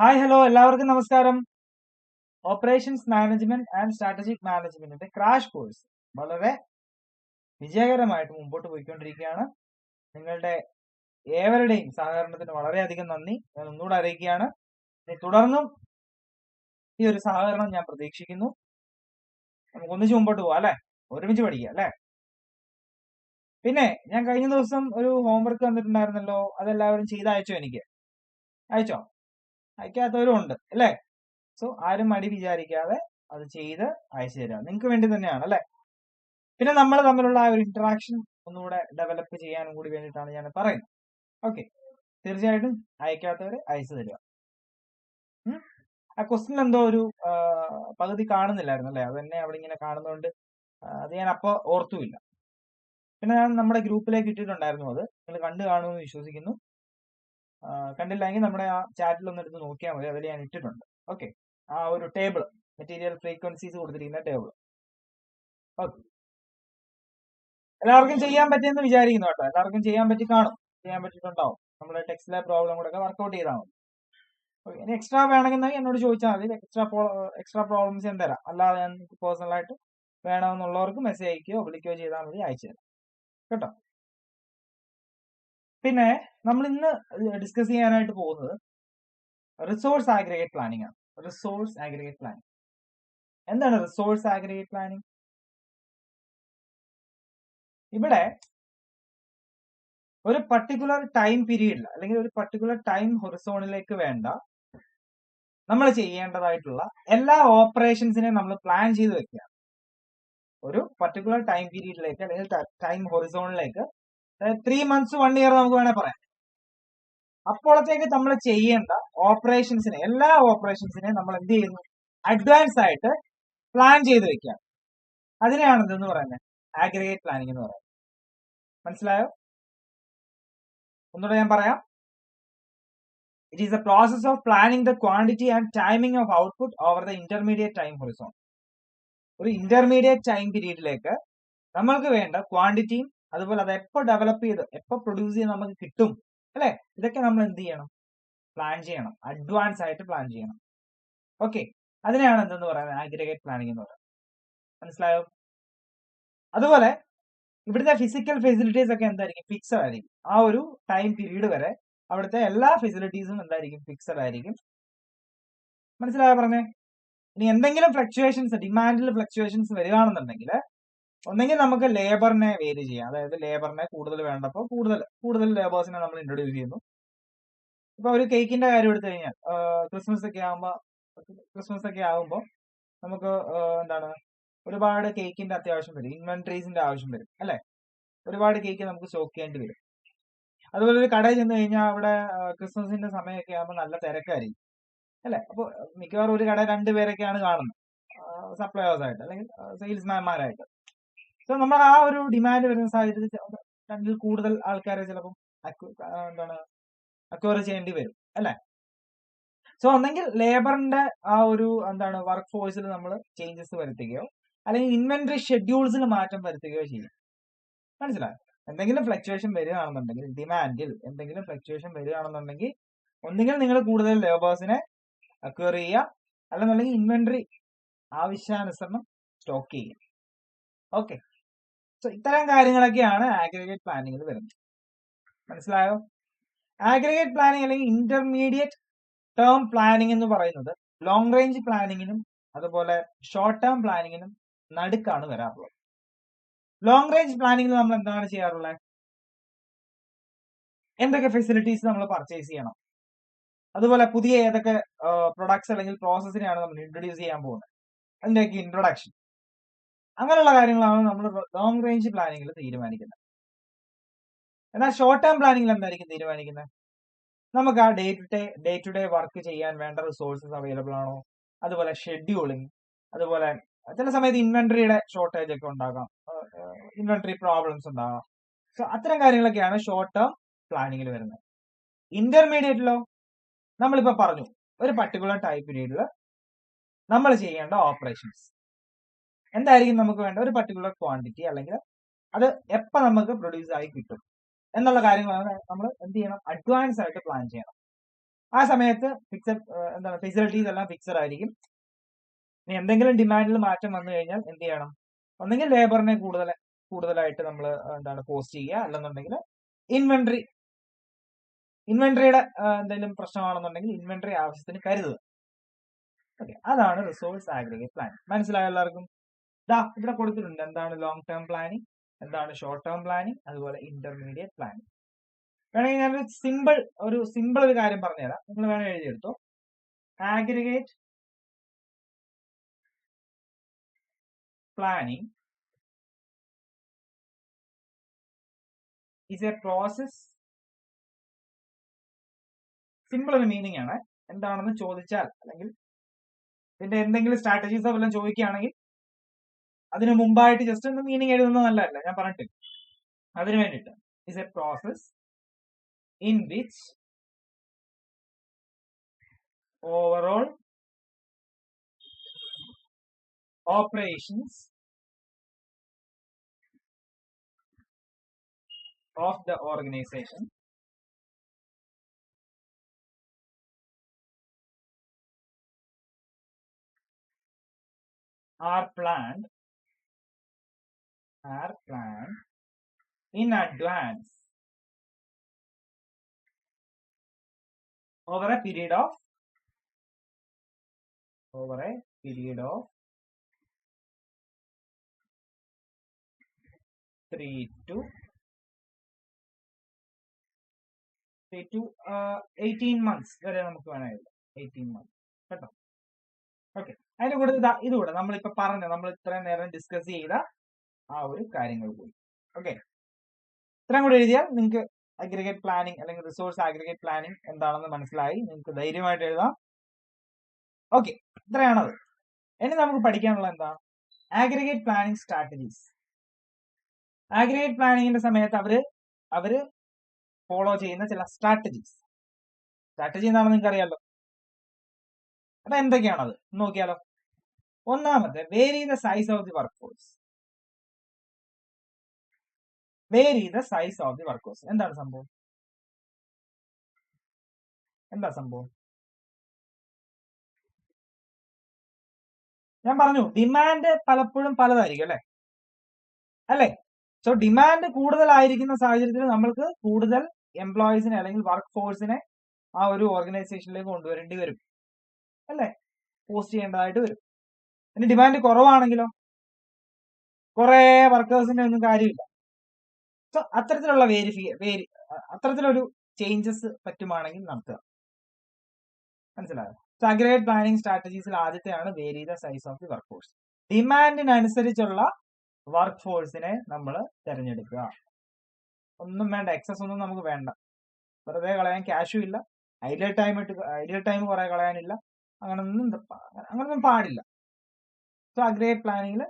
Hi hello എല്ലാവർക്കും നമസ്കാരം. Operations management and strategic മാനേജ്മെന്റിന്റെ ക്രാഷ് കോഴ്സ് വളരെ വിജയകരമായിട്ട് മുമ്പോട്ട് പോയിക്കൊണ്ടിരിക്കുകയാണ്. നിങ്ങളുടെ ഏവരുടെയും സഹകരണത്തിന് വളരെയധികം നന്ദി ഞാൻ ഒന്നുകൂടെ അറിയിക്കുകയാണ്. തുടർന്നും ഈ ഒരു സഹകരണം ഞാൻ പ്രതീക്ഷിക്കുന്നു. നമുക്ക് ഒന്നിച്ച് മുമ്പോട്ട് പോവാം അല്ലെ, ഒരുമിച്ച് പഠിക്കാം അല്ലെ. പിന്നെ ഞാൻ കഴിഞ്ഞ ദിവസം ഒരു ഹോംവർക്ക് തന്നിട്ടുണ്ടായിരുന്നല്ലോ, അതെല്ലാവരും ചെയ്ത് അയച്ചോ? എനിക്ക് അയച്ചോ? അയക്കാത്തവരും ഉണ്ട് അല്ലേ? സോ ആരും മടി വിചാരിക്കാതെ അത് ചെയ്ത് അയച്ചു തരാം, നിങ്ങൾക്ക് വേണ്ടി തന്നെയാണ് അല്ലെ. പിന്നെ നമ്മൾ തമ്മിലുള്ള ആ ഒരു ഇന്ററാക്ഷൻ ഒന്നുകൂടെ ഡെവലപ്പ് ചെയ്യാനും കൂടി വേണ്ടിയിട്ടാണ് ഞാൻ പറയുന്നത്. ഓക്കെ, തീർച്ചയായിട്ടും അയക്കാത്തവരെ അയച്ചു തരിക. ആ ക്വസ്റ്റ്യൻ എന്തോ ഒരു പകുതി കാണുന്നില്ലായിരുന്നു അല്ലെ, അത് തന്നെ അവിടെ ഇങ്ങനെ കാണുന്നതുകൊണ്ട് അത് ഞാൻ അപ്പൊ ഓർത്തുമില്ല. പിന്നെ ഞാൻ നമ്മുടെ ഗ്രൂപ്പിലേക്ക് ഇട്ടിട്ടുണ്ടായിരുന്നു, അത് നിങ്ങൾ കണ്ടു കാണുമെന്ന് വിശ്വസിക്കുന്നു. കണ്ടില്ലെങ്കിൽ നമ്മുടെ ആ ചാറ്റിൽ ഒന്ന് എടുത്ത് നോക്കിയാൽ മതി, അതിൽ ഞാൻ ഇട്ടിട്ടുണ്ട്. ഓക്കെ, ആ ഒരു ടേബിൾ, മെറ്റീരിയൽ ഫ്രീക്വൻസീസ് കൊടുത്തിരിക്കുന്ന ടേബിൾ. ഓക്കെ, എല്ലാവർക്കും ചെയ്യാൻ പറ്റിയെന്ന് വിചാരിക്കുന്നു കേട്ടോ. എല്ലാവർക്കും ചെയ്യാൻ പറ്റി കാണും, ചെയ്യാൻ പറ്റിയിട്ടുണ്ടാവും. നമ്മുടെ ടെക്സ്റ്റിലെ പ്രോബ്ലം കൂടെ ഒക്കെ വർക്ക്ഔട്ട് ചെയ്താൽ മതി. ഓക്കെ, ഇനി എക്സ്ട്രാ വേണമെങ്കിൽ എന്നോട് ചോദിച്ചാൽ മതി, എക്സ്ട്രാ പ്രോബ്ലംസ് ഞാൻ തരാം. അല്ലാതെ ഞാൻ പേഴ്സണലായിട്ട് വേണമെന്നുള്ളവർക്ക് മെസ്സേജ് അയക്കുകയോ വിളിക്കുകയോ ചെയ്താൽ മതി, അയച്ചു തരാം കേട്ടോ. പിന്നെ നമ്മൾ ഇന്ന് ഡിസ്കസ് ചെയ്യാനായിട്ട് പോകുന്നത് റിസോഴ്സ് ആഗ്രിഗേറ്റ് പ്ലാനിങ് ആണ്. റിസോഴ്സ് ആഗ്രിഗേറ്റ് പ്ലാനിങ് എന്താണ്? റിസോഴ്സ് ആഗ്രിഗേറ്റ് പ്ലാനിങ് ഇവിടെ ഒരു പർട്ടിക്കുലർ ടൈം പീരീഡിൽ അല്ലെങ്കിൽ ഒരു പർട്ടിക്കുലർ ടൈം ഹൊറിസോണിലേക്ക് വേണ്ട നമ്മൾ ചെയ്യേണ്ടതായിട്ടുള്ള എല്ലാ ഓപ്പറേഷൻസിനെയും നമ്മൾ പ്ലാൻ ചെയ്ത് വെക്കുക. ഒരു പർട്ടിക്കുലർ ടൈം പീരീഡിലേക്ക് അല്ലെങ്കിൽ ടൈം ഹൊറിസോണിലേക്ക്, 3 months 1 year നമുക്ക് വേണേൽ പറയാം. അപ്പോഴത്തേക്ക് നമ്മൾ ചെയ്യേണ്ട ഓപ്പറേഷൻസിനെ, എല്ലാ ഓപ്പറേഷൻസിനെയും നമ്മൾ എന്ത് ചെയ്യുന്നു? അഡ്വാൻസ് ആയിട്ട് പ്ലാൻ ചെയ്ത് വെക്കുക. അതിനെയാണ് എന്തെന്ന് പറയുന്നത്? ആഗ്രിഗേറ്റ് പ്ലാനിങ് എന്ന് പറയുന്നത്. മനസ്സിലായോ? ഒന്നുകൂടെ ഞാൻ പറയാം. It is the process of planning the quantity and timing of output over the intermediate time horizon. ഒരു ഇന്റർമീഡിയറ്റ് ടൈം പീരീഡിലേക്ക് നമ്മൾക്ക് വേണ്ട ക്വാണ്ടിറ്റിയും അതുപോലെ അത് എപ്പോൾ ഡെവലപ്പ് ചെയ്ത് എപ്പോൾ പ്രൊഡ്യൂസ് ചെയ്ത് നമുക്ക് കിട്ടും അല്ലെ, ഇതൊക്കെ നമ്മൾ എന്ത് ചെയ്യണം? പ്ലാൻ ചെയ്യണം, അഡ്വാൻസ് ആയിട്ട് പ്ലാൻ ചെയ്യണം. ഓക്കെ, അതിനെയാണ് എന്തെന്ന് പറയുന്നത്? ആഗ്രിഗേറ്റ് പ്ലാനിങ് എന്ന് പറയുന്നത്. മനസ്സിലായോ? അതുപോലെ ഇവിടുത്തെ ഫിസിക്കൽ ഫെസിലിറ്റീസ് ഒക്കെ എന്തായിരിക്കും? ഫിക്സഡ് ആയിരിക്കും. ആ ഒരു ടൈം പീരീഡ് വരെ അവിടുത്തെ എല്ലാ ഫെസിലിറ്റീസും എന്തായിരിക്കും? ഫിക്സഡ് ആയിരിക്കും. മനസ്സിലായോ പറഞ്ഞേ? ഇനി എന്തെങ്കിലും ഫ്ലക്ച്വേഷൻസ്, ഡിമാൻഡിൽ ഫ്ലക്ച്വേഷൻസ് വരികയാണെന്നുണ്ടെങ്കിൽ ഒന്നെങ്കിൽ നമുക്ക് ലേബറിനെ വേരി ചെയ്യാം. അതായത് ലേബറിനെ കൂടുതൽ വേണ്ടപ്പോൾ കൂടുതൽ ലേബേഴ്സിനെ നമ്മൾ ഇൻട്രൊഡ്യൂസ് ചെയ്യുന്നു. ഇപ്പൊ ഒരു കേക്കിന്റെ കാര്യം എടുത്തു കഴിഞ്ഞാൽ ക്രിസ്മസ് ഒക്കെ ആകുമ്പോൾ നമുക്ക് എന്താണ്, ഒരുപാട് കേക്കിന്റെ അത്യാവശ്യം വരും, ഇൻവെന്ററീസിന്റെ ആവശ്യം വരും അല്ലെ. ഒരുപാട് കേക്ക് നമുക്ക് സ്റ്റോക്ക് ചെയ്യേണ്ടി വരും. അതുപോലെ ഒരു കടയിൽ ചെന്ന് കഴിഞ്ഞാൽ അവിടെ ക്രിസ്മസിന്റെ സമയമൊക്കെ ആകുമ്പോൾ നല്ല തിരക്കായിരിക്കും അല്ലെ. അപ്പോൾ മിക്കവാറും ഒരു കട 2 പേരൊക്കെയാണ് കാണുന്നത്, സപ്ലയേഴ്സ് ആയിട്ട് അല്ലെങ്കിൽ സെയിൽസ്മാൻമാരായിട്ട്. സോ നമ്മൾ ആ ഒരു ഡിമാൻഡ് വരുന്ന സാഹചര്യത്തിൽ 2 കൂടുതൽ ആൾക്കാരെ ചിലപ്പം എന്താണ് അക്വയർ ചെയ്യേണ്ടി വരും അല്ലെ. സോ ഒന്നെങ്കിൽ ലേബറിന്റെ ആ ഒരു എന്താണ് വർക്ക് ഫോഴ്സിൽ നമ്മൾ ചേഞ്ചസ് വരുത്തുകയോ അല്ലെങ്കിൽ ഇൻവെന്ററി ഷെഡ്യൂൾസിൽ മാറ്റം വരുത്തുകയോ ചെയ്യും. മനസ്സിലായോ? എന്തെങ്കിലും ഫ്ലക്ച്വേഷൻ വരികയാണെന്നുണ്ടെങ്കിൽ, ഡിമാൻഡിൽ എന്തെങ്കിലും ഫ്ലക്ച്വേഷൻ വരികയാണെന്നുണ്ടെങ്കിൽ ഒന്നുകിൽ നിങ്ങൾ കൂടുതൽ ലേബേഴ്സിനെ അക്വയർ ചെയ്യുക, അല്ലെന്നുണ്ടെങ്കിൽ ഇൻവെന്ററി ആവശ്യാനുസരണം സ്റ്റോക്ക് ചെയ്യുക. ഓക്കെ, സോ ഇത്തരം കാര്യങ്ങളൊക്കെയാണ് ആഗ്രിഗേറ്റ് പ്ലാനിങ്ങിൽ വരുന്നത്. മനസ്സിലായോ? ആഗ്രിഗേറ്റ് പ്ലാനിങ് അല്ലെങ്കിൽ ഇന്റർമീഡിയറ്റ് ടേം പ്ലാനിങ് എന്ന് പറയുന്നത് ലോങ് റേഞ്ച് പ്ലാനിങ്ങിനും അതുപോലെ ഷോർട്ട് ടേം പ്ലാനിങ്ങിനും നടുക്കാണ് വരാറുള്ളത്. ലോങ് റേഞ്ച് പ്ലാനിങ്ങിൽ നമ്മൾ എന്താണ് ചെയ്യാറുള്ളത്? എന്തൊക്കെ ഫെസിലിറ്റീസ് നമ്മൾ പർച്ചേസ് ചെയ്യണം, അതുപോലെ പുതിയ ഏതൊക്കെ പ്രൊഡക്ട്സ് അല്ലെങ്കിൽ പ്രോസസ്സിനെയാണ് നമ്മൾ ഇൻട്രൊഡ്യൂസ് ചെയ്യാൻ പോകുന്നത്, അതിന്റെയൊക്കെ ഇൻട്രൊഡക്ഷൻ, അങ്ങനെയുള്ള കാര്യങ്ങളാണ് നമ്മൾ ലോങ് റേഞ്ച് പ്ലാനിങ്ങിൽ തീരുമാനിക്കുന്നത്. എന്നാൽ ഷോർട്ട് ടേം പ്ലാനിങ്ങിൽ എന്തായിരിക്കും തീരുമാനിക്കുന്നത്? നമുക്ക് ആ ഡേ ടു ഡേ വർക്ക് ചെയ്യാൻ വേണ്ട റിസോഴ്സസ് അവൈലബിൾ ആണോ, അതുപോലെ ഷെഡ്യൂളിങ്, അതുപോലെ ചില സമയത്ത് ഇൻവെന്ററിയുടെ ഷോർട്ടേജ് ഒക്കെ ഉണ്ടാകാം, ഇൻവെന്ററി പ്രോബ്ലംസ് ഉണ്ടാകാം. സോ അത്തരം കാര്യങ്ങളൊക്കെയാണ് ഷോർട്ട് ടേം പ്ലാനിങ്ങിൽ വരുന്നത്. ഇന്റർമീഡിയറ്റിലോ നമ്മളിപ്പോ പറഞ്ഞു, ഒരു പർട്ടിക്കുലർ ടൈം പീരീഡിൽ നമ്മൾ ചെയ്യേണ്ട ഓപ്പറേഷൻസ് എന്തായിരിക്കും? നമുക്ക് വേണ്ട ഒരു പർട്ടിക്കുലർ ക്വാണ്ടിറ്റി അല്ലെങ്കിൽ അത് എപ്പോൾ നമുക്ക് പ്രൊഡ്യൂസ് ആയി കിട്ടും എന്നുള്ള കാര്യങ്ങളാണ് നമ്മൾ എന്ത് ചെയ്യണം? അഡ്വാൻസ് ആയിട്ട് പ്ലാൻ ചെയ്യണം. ആ സമയത്ത് ഫിക്സഡ് എന്താണ് ഫെസിലിറ്റീസ് എല്ലാം ഫിക്സഡ് ആയിരിക്കും. ഇനി എന്തെങ്കിലും ഡിമാൻഡിൽ മാറ്റം വന്നു കഴിഞ്ഞാൽ എന്ത് ചെയ്യണം? ഒന്നെങ്കിൽ ലേബറിനെ കൂടുതലായിട്ട് നമ്മൾ എന്താണ് പോസ്റ്റ് ചെയ്യുക, അല്ലെന്നുണ്ടെങ്കിൽ ഇൻവെന്ററിയുടെ എന്തെങ്കിലും പ്രശ്നമാണെന്നുണ്ടെങ്കിൽ ഇൻവെന്ററി ആവശ്യത്തിന് കരുതുക. ഓക്കെ, അതാണ് റിസോഴ്സ് ആഗ്രിഗേറ്റ് പ്ലാനിങ്. മനസ്സിലായോ എല്ലാവർക്കും? ഇവിടെ കൊടുത്തിട്ടുണ്ട് എന്താണ് ലോങ് ടേം പ്ലാനിങ്, എന്താണ് ഷോർട്ട് ടേം പ്ലാനിങ്, അതുപോലെ ഇന്റർമീഡിയറ്റ് പ്ലാനിങ്. വേണമെങ്കിൽ ഞാനൊരു സിമ്പിൾ ഒരു കാര്യം പറഞ്ഞുതരാം, നിങ്ങൾ വേണമെങ്കിൽ എഴുതിയെടുത്തോ. Aggregate planning is a process. Simple ഒരു മീനിങ് ആണ്. എന്താണെന്ന് ചോദിച്ചാൽ, അല്ലെങ്കിൽ ഇതിന്റെ എന്തെങ്കിലും സ്ട്രാറ്റജീസോ വല്ലതും ചോദിക്കുകയാണെങ്കിൽ അതിന് മുമ്പായിട്ട് ജസ്റ്റ് ഒന്ന് മീനിങ് എഴുതുന്നത് നല്ലതല്ല, ഞാൻ പറഞ്ഞിട്ട്. അതിനു വേണ്ടിയിട്ട് is a process in which overall operations of the organization are planned in advance over a period of 3 to 18 months വരെ നമുക്ക് വേണമായിരുന്നു. 18 months കേട്ടോ. ഓക്കെ, അതിന്റെ കൂടെ ഇതുകൂടെ നമ്മളിപ്പോ നമ്മൾ ഇത്രയും നേരം ഡിസ്കസ് ചെയ്ത ആ ഒരു കാര്യങ്ങൾ കൂടി. ഓക്കെ, ഇത്രയും കൂടി എഴുതിയാൽ നിങ്ങൾക്ക് അഗ്രിഗേറ്റ് പ്ലാനിങ് അല്ലെങ്കിൽ റിസോഴ്സ് അഗ്രിഗേറ്റ് പ്ലാനിങ് എന്താണെന്ന് മനസ്സിലായി. നിങ്ങൾക്ക് ധൈര്യമായിട്ട് എഴുതാം. ഓക്കെ, ഇത്രയാണത്. ഇനി നമുക്ക് പഠിക്കാനുള്ള എന്താണ് അഗ്രിഗേറ്റ് പ്ലാനിങ് സ്ട്രാറ്റജീസ്. അഗ്രിഗേറ്റ് പ്ലാനിങ്ങിന്റെ സമയത്ത് അവര് ഫോളോ ചെയ്യുന്ന ചില സ്ട്രാറ്റജി എന്താണെന്ന് നിങ്ങൾക്ക് അറിയാലോ. അപ്പൊ എന്തൊക്കെയാണത് നോക്കിയാലോ. ഒന്നാമത്തെ, vary the size of the work force. എന്താണ് സംഭവം? ഞാൻ പറഞ്ഞു, ഡിമാൻഡ് പലപ്പോഴും പലതായിരിക്കും അല്ലേ? സോ ഡിമാൻഡ് കൂടുതലായിരിക്കുന്ന സാഹചര്യത്തിൽ നമ്മൾക്ക് കൂടുതൽ എംപ്ലോയീസിനെ അല്ലെങ്കിൽ വർക്ക് ഫോഴ്സിനെ ആ ഒരു ഓർഗനൈസേഷനിലേക്ക് കൊണ്ടുവരേണ്ടി വരും അല്ലേ? പോസ്റ്റ് ചെയ്യേണ്ടതായിട്ട് വരും. ഇനി ഡിമാൻഡ് കുറവാണെങ്കിലോ കുറെ വർക്കേഴ്സിന്റെ ഒന്നും കാര്യമില്ല. സോ അത്തരത്തിലുള്ള അത്തരത്തിലൊരു ചേഞ്ചസ് പറ്റുവാണെങ്കിൽ നടത്തുക. മനസ്സിലായോ? സോ അഗ്രിഗേറ്റ് പ്ലാനിങ് സ്ട്രാറ്റജീസിൽ ആദ്യത്തെയാണ് vary the size of the work force. ഡിമാൻഡിനനുസരിച്ചുള്ള വർക്ക് ഫോഴ്സിനെ നമ്മൾ തിരഞ്ഞെടുക്കുക. ഒന്നും വേണ്ട, എക്സസ് ഒന്നും നമുക്ക് വേണ്ട. വെറുതെ കളയാൻ ക്യാഷും ഇല്ല, ഐഡിയൽ ടൈം കുറെ കളയാനില്ല, അങ്ങനൊന്നും പാടില്ല. സോ അഗ്രിഗേറ്റ് പ്ലാനിങ്ങിൽ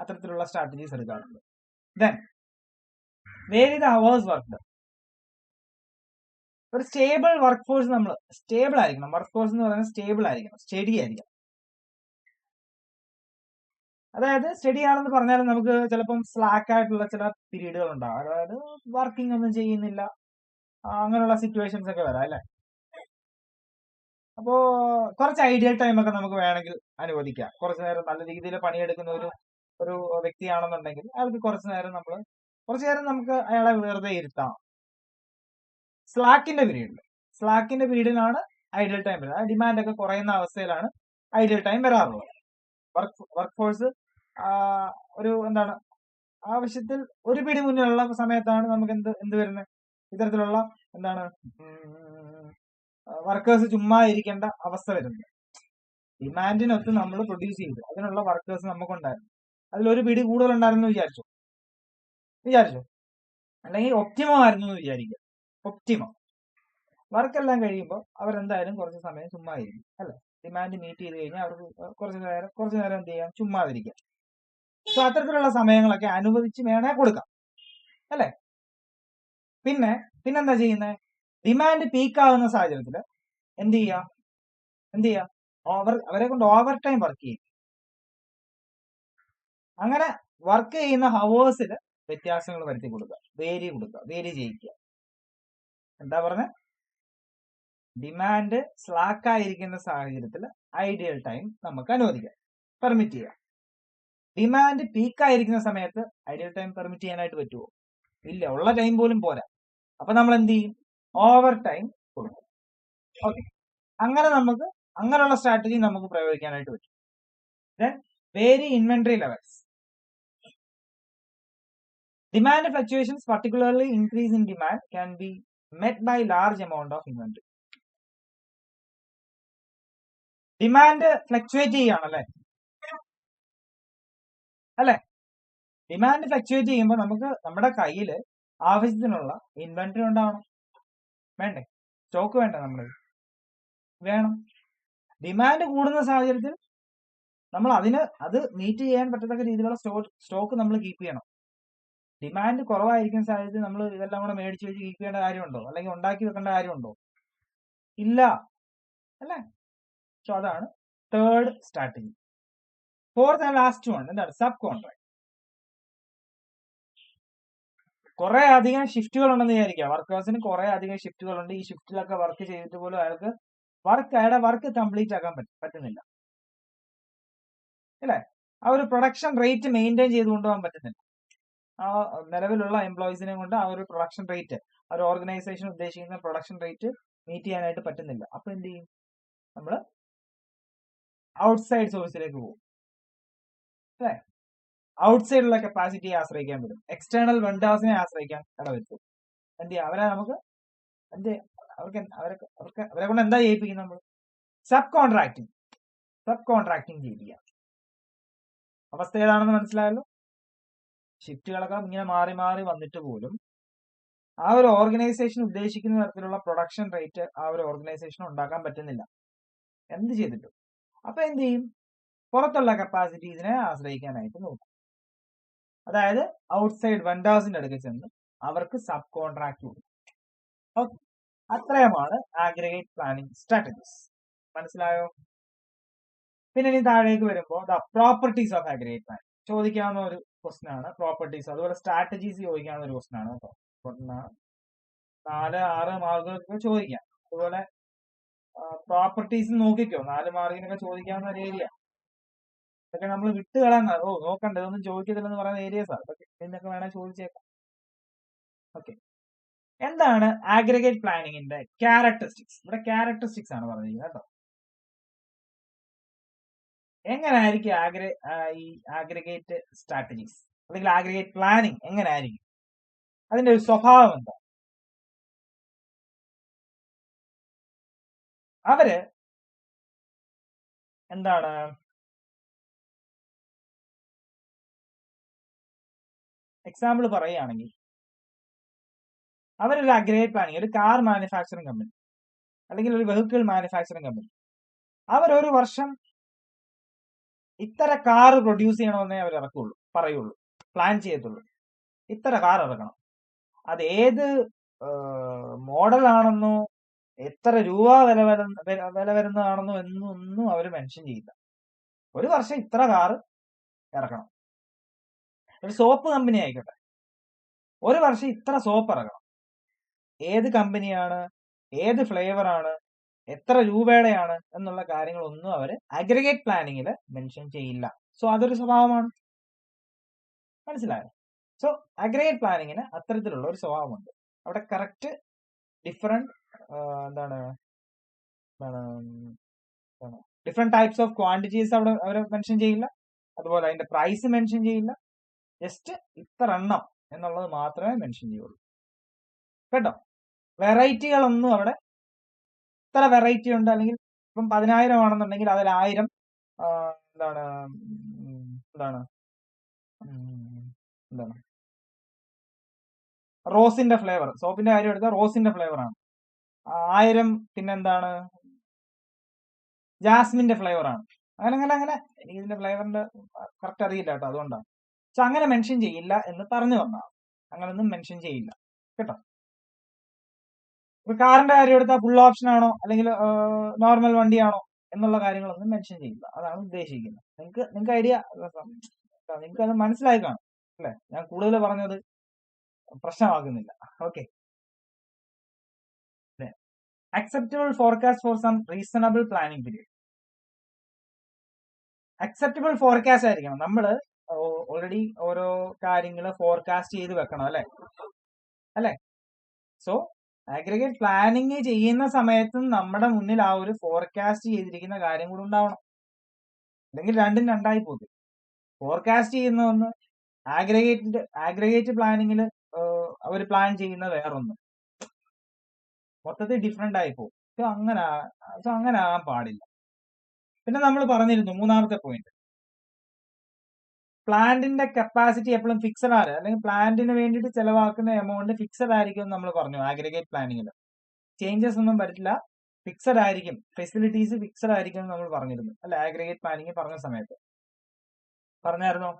അത്തരത്തിലുള്ള സ്ട്രാറ്റജീസ് എടുക്കാറുണ്ട്. Then vary the hours worked. ഒരു സ്റ്റേബിൾ വർക്ക് ഫോഴ്സ് നമ്മൾ സ്റ്റേബിൾ ആയിരിക്കണം. വർക്ക് ഫോഴ്സ് എന്ന് പറയുന്നത് സ്റ്റേബിൾ ആയിരിക്കണം, സ്റ്റഡി ആയിരിക്കണം. അതായത് സ്റ്റഡി ആണെന്ന് പറഞ്ഞാൽ നമുക്ക് ചിലപ്പം സ്ലാക്ക് ആയിട്ടുള്ള ചില പീരീഡുകൾ ഉണ്ടാവും. അതായത് വർക്കിംഗ് ഒന്നും ചെയ്യുന്നില്ല, അങ്ങനെയുള്ള സിറ്റുവേഷൻസ് ഒക്കെ വരാം അല്ലെ? അപ്പോ കുറച്ച് ഐഡിയൽ ടൈം ഒക്കെ നമുക്ക് വേണമെങ്കിൽ അനുവദിക്കാം. കുറച്ചു നേരം നല്ല രീതിയിൽ പണിയെടുക്കുന്ന ഒരു വ്യക്തിയാണെന്നുണ്ടെങ്കിൽ അയാൾക്ക് കുറച്ചു നേരം നമുക്ക് അയാളെ വെറുതെ ഇരുത്താം. സ്ലാക്കിന്റെ പീരീഡിലാണ് ഐഡിയൽ ടൈം വരുന്നത്. ഡിമാൻഡ് ഒക്കെ കുറയുന്ന അവസ്ഥയിലാണ് ഐഡിയൽ ടൈം വരാറുള്ളത്. വർക്ക് ഫോഴ്സ് ഒരു ആവശ്യത്തിൽ ഒരു പിടി മുന്നിലുള്ള സമയത്താണ് നമുക്ക് എന്ത് വരുന്നത്, ഇത്തരത്തിലുള്ള വർക്കേഴ്സ് ചുമ്മാ ഇരിക്കേണ്ട അവസ്ഥ വരുന്നത്. ഡിമാൻഡിനൊത്ത് നമ്മൾ പ്രൊഡ്യൂസ് ചെയ്തു, അതിനുള്ള വർക്കേഴ്സ് നമുക്കുണ്ടായിരുന്നു. അതിലൊരു പിടി കൂടുതലുണ്ടായിരുന്നു വിചാരിച്ചോ, അല്ലെങ്കിൽ ഒപ്റ്റിമം ആയിരുന്നു എന്ന് വിചാരിക്കുക. ഒപ്റ്റിമം വർക്കെല്ലാം കഴിയുമ്പോൾ അവരെന്തായാലും കുറച്ച് സമയം ചുമ്മാ ഇരിക്കും അല്ലെ? ഡിമാൻഡ് മീറ്റ് ചെയ്ത് കഴിഞ്ഞാൽ അവർക്ക് കുറച്ചു നേരം എന്ത് ചെയ്യാം, ചുമ്മാതിരിക്കാം. സോ അത്തരത്തിലുള്ള സമയങ്ങളൊക്കെ അനുവദിച്ച് വേണേ കൊടുക്കാം അല്ലെ? പിന്നെന്താ ചെയ്യുന്നത്? ഡിമാൻഡ് പീക്ക് ആകുന്ന സാഹചര്യത്തിൽ എന്ത് ചെയ്യാ അവരെ കൊണ്ട് ഓവർ ടൈം വർക്ക് ചെയ്യും. അങ്ങനെ വർക്ക് ചെയ്യുന്ന ഹവേഴ്സിൽ വ്യത്യാസങ്ങൾ വരുത്തി കൊടുക്കുക, വേരി ചെയ്യിക്കുക. എന്താ പറഞ്ഞ ഡിമാൻഡ് സ്ലാക്ക് ആയിരിക്കുന്ന സാഹചര്യത്തിൽ ഐഡിയൽ ടൈം നമുക്ക് അനുവദിക്കാം, പെർമിറ്റ് ചെയ്യാം. ഡിമാൻഡ് പീക്ക് ആയിരിക്കുന്ന സമയത്ത് ഐഡിയൽ ടൈം പെർമിറ്റ് ചെയ്യാനായിട്ട് പറ്റുമോ? ഇല്ല, ഉള്ള ടൈം പോലും പോരാ. അപ്പൊ നമ്മൾ എന്ത് ചെയ്യും? ഓവർ ടൈം കൊടുക്കും. ഓക്കെ, അങ്ങനെ നമുക്ക് അങ്ങനെയുള്ള സ്ട്രാറ്റജി നമുക്ക് പ്രയോഗിക്കാനായിട്ട് പറ്റും. Vary inventory levels. Demand fluctuations, particularly increase in demand, can be met by large amount of inventory. Demand fluctuate ചെയ്യുകയാണല്ലേ, അല്ലെ? ഡിമാൻഡ് ഫ്ലക്ച്വേറ്റ് ചെയ്യുമ്പോൾ നമുക്ക് നമ്മുടെ കയ്യിൽ ആവശ്യത്തിനുള്ള ഇൻവെന്ററി ഉണ്ടാവണം, വേണ്ടേ? സ്റ്റോക്ക് വേണ്ടേ? നമ്മൾ വേണം. ഡിമാൻഡ് കൂടുന്ന സാഹചര്യത്തിൽ നമ്മൾ അത് മീറ്റ് ചെയ്യാൻ പറ്റത്തക്ക രീതിയിലുള്ള സ്റ്റോക്ക് നമ്മൾ കീപ്പ് ചെയ്യണം. ഡിമാൻഡ് കുറവായിരിക്കുന്ന സാഹചര്യത്തിൽ നമ്മൾ ഇതെല്ലാം കൂടെ മേടിച്ച് വെച്ച് കീപ്പ് ചെയ്യേണ്ട കാര്യമുണ്ടോ? അല്ലെങ്കിൽ ഉണ്ടാക്കി വെക്കേണ്ട കാര്യമുണ്ടോ? ഇല്ല, അല്ലേ? സോ അതാണ് third strategy. Fourth and last one എന്താണ്? Sub contract. കുറെ അധികം ഷിഫ്റ്റുകൾ ഉണ്ടെന്ന് വിചാരിക്കുക. വർക്കേഴ്സിന് കുറെ അധികം ഷിഫ്റ്റുകളുണ്ട്. ഈ ഷിഫ്റ്റിലൊക്കെ വർക്ക് ചെയ്തിട്ട് പോലും അയാൾക്ക് അയാളുടെ വർക്ക് കംപ്ലീറ്റ് ആക്കാൻ പറ്റുന്നില്ല, അല്ലേ? ആ ഒരു പ്രൊഡക്ഷൻ റേറ്റ് മെയിൻറ്റെയിൻ ചെയ്ത് കൊണ്ടുപോകാൻ പറ്റുന്നില്ല. ആ നിലവിലുള്ള എംപ്ലോയീസിനെ കൊണ്ട് ആ ഒരു പ്രൊഡക്ഷൻ റേറ്റ്, ആ ഒരു ഓർഗനൈസേഷൻ ഉദ്ദേശിക്കുന്ന പ്രൊഡക്ഷൻ റേറ്റ് മീറ്റ് ചെയ്യാനായിട്ട് പറ്റുന്നില്ല. അപ്പൊ എന്ത് ചെയ്യും? നമ്മൾ ഔട്ട്സൈഡ് സോഴ്സിലേക്ക് പോകും, അല്ലേ? ഔട്ട്സൈഡുള്ള കപ്പാസിറ്റിയെ ആശ്രയിക്കാൻ പറ്റും, എക്സ്റ്റേണൽ വെണ്ടേഴ്സിനെ ആശ്രയിക്കാൻ ഇടവരുത്തും. എന്ത് ചെയ്യാം? അവരെ നമുക്ക് അവരെ കൊണ്ട് എന്താ ചെയ്യിപ്പിക്കും? നമ്മൾ സബ് കോൺട്രാക്ടിങ് ചെയ്യിപ്പിക്കാം. അവസ്ഥ ഏതാണെന്ന് മനസ്സിലായല്ലോ. ഷിഫ്റ്റുകളൊക്കെ ഇങ്ങനെ മാറി മാറി വന്നിട്ട് പോലും ആ ഒരു ഓർഗനൈസേഷൻ ഉദ്ദേശിക്കുന്ന തരത്തിലുള്ള പ്രൊഡക്ഷൻ റേറ്റ് ആ ഒരു ഓർഗനൈസേഷൻ ഉണ്ടാക്കാൻ പറ്റുന്നില്ല. എന്ത് ചെയ്തിട്ടും. അപ്പൊ എന്ത് ചെയ്യും? പുറത്തുള്ള കപ്പാസിറ്റീസിനെ ആശ്രയിക്കാനായിട്ട് നോക്കും. അതായത് ഔട്ട്സൈഡ് വെണ്ടേഴ്സിന്റെ അടുത്ത് ചെന്ന് അവർക്ക് സബ് കോൺട്രാക്ട് കൊടുക്കും. ഓക്കെ, അത്രയുമാണ് ആഗ്രിഗേറ്റ് പ്ലാനിങ് സ്ട്രാറ്റജീസ്. മനസ്സിലായോ? പിന്നെ ഇനി താഴേക്ക് വരുമ്പോൾ പ്രോപ്പർട്ടീസ് ഓഫ് ആഗ്രിഗേറ്റ് പ്ലാനിങ് ചോദിക്കാവുന്ന ഒരു ക്വസ്റ്റൻ ആണ്. പ്രോപ്പർട്ടീസ്, അതുപോലെ സ്ട്രാറ്റജീസ് ചോദിക്കാവുന്ന ഒരു ക്വസ്റ്റൻ ആണ് കേട്ടോ. 4-6 മാർക്കുകൾക്ക് ചോദിക്കാം. അതുപോലെ പ്രോപ്പർട്ടീസ് നോക്കിക്കോ, 4 മാർക്കിനൊക്കെ ചോദിക്കാവുന്ന ഒരു ഏരിയ. ഇതൊക്കെ നമ്മൾ വിട്ട് കളയാൻ നോക്കണ്ട, ഇതൊന്നും ചോദിക്കത്തില്ലെന്ന് പറയുന്ന ഏരിയസ് ആണ്. അതൊക്കെ ഇതിനൊക്കെ വേണേൽ ചോദിച്ചേക്കാം. ഓക്കെ, എന്താണ് ആഗ്രിഗേറ്റ് പ്ലാനിങ്ങിന്റെ ക്യാരക്ടറിസ്റ്റിക്സ്? ഇവിടെ ക്യാരക്ടറിസ്റ്റിക്സ് ആണ് പറഞ്ഞിരിക്കുന്നത് കേട്ടോ. എങ്ങനെയായിരിക്കും ഈ ആഗ്രിഗേറ്റ് സ്ട്രാറ്റജീസ് അല്ലെങ്കിൽ ആഗ്രിഗേറ്റ് പ്ലാനിങ് എങ്ങനെയായിരിക്കും? അതിന്റെ ഒരു സ്വഭാവം എന്താ? അവര് എന്താണ് എക്സാമ്പിൾ പറയുകയാണെങ്കിൽ, അവരൊരു ആഗ്രിഗേറ്റ് പ്ലാനിങ്, ഒരു കാർ മാനുഫാക്ചറിങ് കമ്പനി അല്ലെങ്കിൽ ഒരു വെഹിക്കിൾ മാനുഫാക്ചറിങ് കമ്പനി, അവരൊരു വർഷം ഇത്ര കാർ പ്രൊഡ്യൂസ് ചെയ്യണമെന്നേ അവർ പറയുള്ളൂ, പ്ലാൻ ചെയ്യത്തുള്ളൂ. ഇത്ര കാർ ഇറക്കണം. അത് ഏത് മോഡലാണെന്നോ എത്ര രൂപ വില വരുന്നതാണെന്നോ എന്നൊന്നും അവർ മെൻഷൻ ചെയ്യില്ല. ഒരു വർഷം ഇത്ര കാർ ഇറക്കണം. ഒരു സോപ്പ് കമ്പനി ആയിക്കോട്ടെ, ഒരു വർഷം ഇത്ര സോപ്പ് ഇറക്കണം. ഏത് കമ്പനിയാണ്, ഏത് ഫ്ലേവർ ആണ്, എത്ര രൂപയുടെയാണ് എന്നുള്ള കാര്യങ്ങളൊന്നും അവർ അഗ്രിഗേറ്റ് പ്ലാനിങ്ങിൽ മെൻഷൻ ചെയ്യില്ല. സോ അതൊരു സ്വഭാവമാണ്. മനസ്സിലായോ? സോ അഗ്രിഗേറ്റ് പ്ലാനിങ്ങിന് അത്തരത്തിലുള്ള ഒരു സ്വഭാവമുണ്ട്. അവിടെ correct different different types of quantities അവിടെ അവർ മെൻഷൻ ചെയ്യില്ല. അതുപോലെ അതിന്റെ പ്രൈസ് മെൻഷൻ ചെയ്യില്ല. ജസ്റ്റ് ഇത്ര എണ്ണം എന്നുള്ളത് മാത്രമേ മെൻഷൻ ചെയ്യുള്ളൂ കേട്ടോ. വെറൈറ്റികളൊന്നും അവിടെ, ഇത്ര വെറൈറ്റി ഉണ്ട്, അല്ലെങ്കിൽ ഇപ്പം 10,000 ആണെന്നുണ്ടെങ്കിൽ അതിൽ 1000 റോസിന്റെ ഫ്ലേവർ, സോപ്പിന്റെ കാര്യം എടുത്താൽ റോസിന്റെ ഫ്ലേവർ ആണ്. 1000 പിന്നെന്താണ്, ജാസ്മിന്റെ ഫ്ലേവർ ആണ്. അങ്ങനെ എനിക്ക് ഇതിന്റെ ഫ്ലേവറിന്റെ കറക്റ്റ് അറിയില്ല കേട്ടോ, അതുകൊണ്ടാണ്. സോ അങ്ങനെ മെൻഷൻ ചെയ്യില്ല എന്ന് പറഞ്ഞു വന്നതാണ്. അങ്ങനൊന്നും മെൻഷൻ ചെയ്യില്ല കേട്ടോ. കാറിന്റെ കാര്യം എടുത്താൽ ഫുൾ ഓപ്ഷൻ ആണോ അല്ലെങ്കിൽ നോർമൽ വണ്ടിയാണോ എന്നുള്ള കാര്യങ്ങളൊന്നും മെൻഷൻ ചെയ്യില്ല. അതാണ് ഉദ്ദേശിക്കുന്നത്. നിങ്ങൾക്ക് ഐഡിയ, നിങ്ങൾക്ക് അത് മനസ്സിലായി കാണും അല്ലെ? ഞാൻ കൂടുതൽ പറഞ്ഞത് പ്രശ്നമാക്കുന്നില്ല. Okay, acceptable forecast for some reasonable planning period. Acceptable forecast ആയിരിക്കണം. നമ്മൾ ഓൾറെഡി ഓരോ കാര്യങ്ങൾ ഫോർകാസ്റ്റ് ചെയ്ത് വെക്കണം അല്ലേ? സോ അഗ്രിഗേറ്റ് പ്ലാനിങ് ചെയ്യുന്ന സമയത്തും നമ്മുടെ മുന്നിൽ ആ ഒരു ഫോർകാസ്റ്റ് ചെയ്തിരിക്കുന്ന കാര്യം കൂടെ ഉണ്ടാവണം. അല്ലെങ്കിൽ രണ്ടും രണ്ടായി പോകും. ഫോർകാസ്റ്റ് ചെയ്യുന്ന ഒന്ന്, ആഗ്രിഗേറ്റ് പ്ലാനിങ്ങിൽ അവർ പ്ലാൻ ചെയ്യുന്ന വേറൊന്ന്, മൊത്തത്തിൽ ഡിഫറെന്റ് ആയി പോകും. സോ അങ്ങനെ ആകാൻ പാടില്ല. പിന്നെ നമ്മൾ പറഞ്ഞിരുന്നു മൂന്നാമത്തെ പോയിന്റ്, പ്ലാന്റിന്റെ കപ്പാസിറ്റി എപ്പോഴും ഫിക്സഡ് ആണ്, അല്ലെങ്കിൽ പ്ലാന്റിന് വേണ്ടിയിട്ട് ചെലവാക്കുന്ന എമൗണ്ട് ഫിക്സഡ് ആയിരിക്കും എന്ന് നമ്മൾ പറഞ്ഞു. ആഗ്രിഗേറ്റ് പ്ലാനിങ്ങിൽ ചേഞ്ചസ് ഒന്നും വരില്ല, ഫിക്സഡ് ആയിരിക്കും, ഫെസിലിറ്റീസ് ഫിക്സഡ് ആയിരിക്കും എന്ന് നമ്മൾ പറഞ്ഞിരുന്നു അല്ല? ആഗ്രിഗേറ്റ് പ്ലാനിങ് പറഞ്ഞ സമയത്ത് പറഞ്ഞായിരുന്നോ?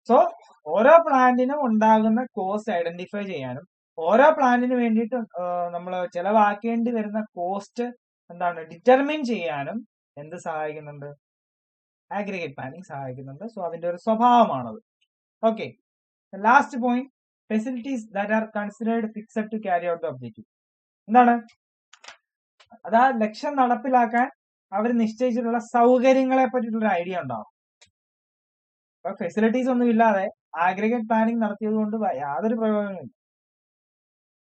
സോ ഓരോ പ്ലാന്റിനും ഉണ്ടാകുന്ന കോസ്റ്റ് ഐഡന്റിഫൈ ചെയ്യാനും ഓരോ പ്ലാന്റിന് വേണ്ടിയിട്ട് നമ്മൾ ചെലവാക്കേണ്ടി വരുന്ന കോസ്റ്റ് എന്താണ് ഡിറ്റർമിൻ ചെയ്യാനും എന്ത് സഹായിക്കുന്നുണ്ട്? ആഗ്രിഗേറ്റ് പ്ലാനിങ് സഹായിക്കുന്നുണ്ട്. സോ അതിന്റെ ഒരു സ്വഭാവമാണത്. Okay, last point, facilities that are considered fixed to carry out the objective. എന്താണ്? അതാ ലക്ഷ്യം നടപ്പിലാക്കാൻ അവർ നിശ്ചയിച്ചിട്ടുള്ള സൗകര്യങ്ങളെ പറ്റിയിട്ടുള്ള ഐഡിയ ഉണ്ടാവും. അപ്പൊ ഫെസിലിറ്റീസ് ഒന്നും ഇല്ലാതെ ആഗ്രിഗേറ്റ് പ്ലാനിങ് നടത്തിയത് കൊണ്ട് യാതൊരു പ്രയോജനമില്ല.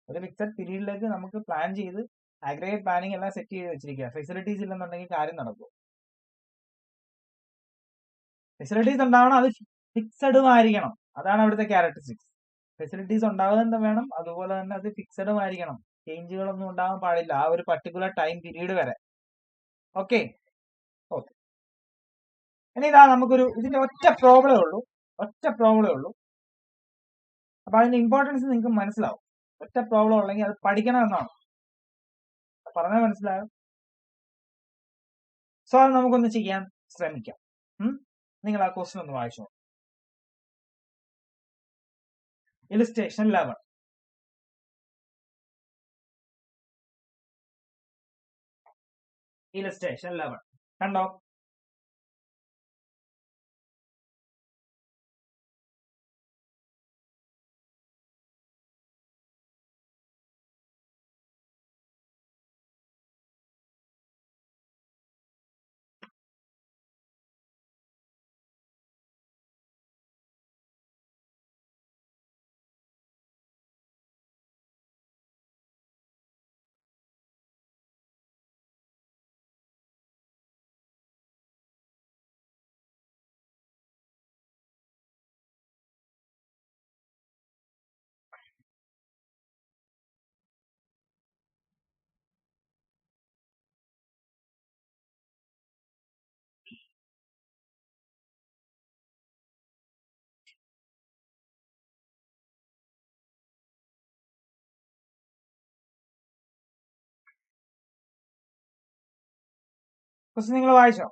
ഒരു ഫിക്സഡ് പീരീഡിലേക്ക് നമുക്ക് പ്ലാൻ ചെയ്ത് ആഗ്രിഗേറ്റ് പ്ലാനിങ് എല്ലാം സെറ്റ് ചെയ്ത് വെച്ചിരിക്കുക, ഫെസിലിറ്റീസ് ഇല്ലെന്നുണ്ടെങ്കിൽ കാര്യം നടക്കും. ഫെസിലിറ്റീസ് ഉണ്ടാവണം, അത് ഫിക്സഡും ആയിരിക്കണം. അതാണ് അവിടുത്തെ ക്യാരക്ടറിസ്റ്റിക്സ്. ഫെസിലിറ്റീസ് ഉണ്ടാകുന്നത് വേണം, അതുപോലെ തന്നെ അത് ഫിക്സഡും ആയിരിക്കണം. ചേഞ്ചുകളൊന്നും ഉണ്ടാകാൻ പാടില്ല ആ ഒരു പർട്ടിക്കുലർ ടൈം പീരീഡ് വരെ. ഓക്കെ. ഇനി ഇതാ നമുക്കൊരു ഇതിന്റെ ഒറ്റ പ്രോബ്ലമേ ഉള്ളൂ. അപ്പൊ അതിന്റെ ഇമ്പോർട്ടൻസ് നിങ്ങൾക്ക് മനസ്സിലാവും. ഒറ്റ പ്രോബ്ലം ഉള്ളെങ്കിൽ അത് പഠിക്കണം എന്നാണ് പറഞ്ഞാൽ മനസ്സിലായോ? സോ അത് നമുക്കൊന്ന് ചെയ്യാൻ ശ്രമിക്കാം. നിങ്ങൾ ആ ക്വസ്റ്റ്യൻ ഒന്ന് വായിച്ചോ. ഇലിസ്ട്രേഷൻ 11. ഇലിസ്ട്രേഷൻ 11 കണ്ടോ? ക്വസ്റ്റ്യൻ നിങ്ങൾ വായിച്ചോ?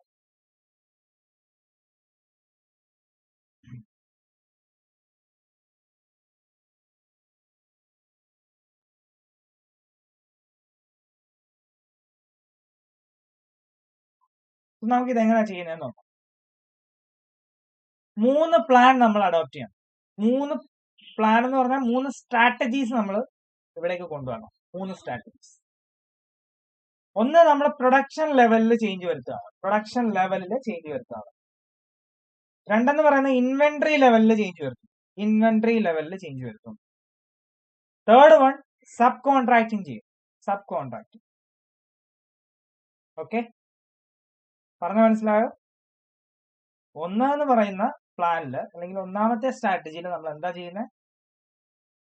നമുക്കിത് എങ്ങനെയാ ചെയ്യുന്നതെന്ന് നോക്കാം. 3 പ്ലാൻ നമ്മൾ അഡോപ്റ്റ് ചെയ്യണം. 3 പ്ലാൻ എന്ന് പറഞ്ഞാൽ 3 സ്ട്രാറ്റജീസ് നമ്മൾ ഇവിടേക്ക് കൊണ്ടുവരണം. 3 സ്ട്രാറ്റജീസ്. ഒന്ന്, നമ്മൾ പ്രൊഡക്ഷൻ ലെവലിൽ ചേഞ്ച് വരുത്തുക. രണ്ടെന്ന് പറയുന്നത് ഇൻവെന്ററി ലെവലിൽ ചേഞ്ച് വരുത്തും. തേർഡ് വൺ, സബ് കോൺട്രാക്ടിങ് ചെയ്യും. ഓക്കെ, പറഞ്ഞ മനസ്സിലായോ? ഒന്നെന്ന് പറയുന്ന പ്ലാനില് അല്ലെങ്കിൽ ഒന്നാമത്തെ സ്ട്രാറ്റജിയിൽ നമ്മൾ എന്താ ചെയ്യുന്നത്?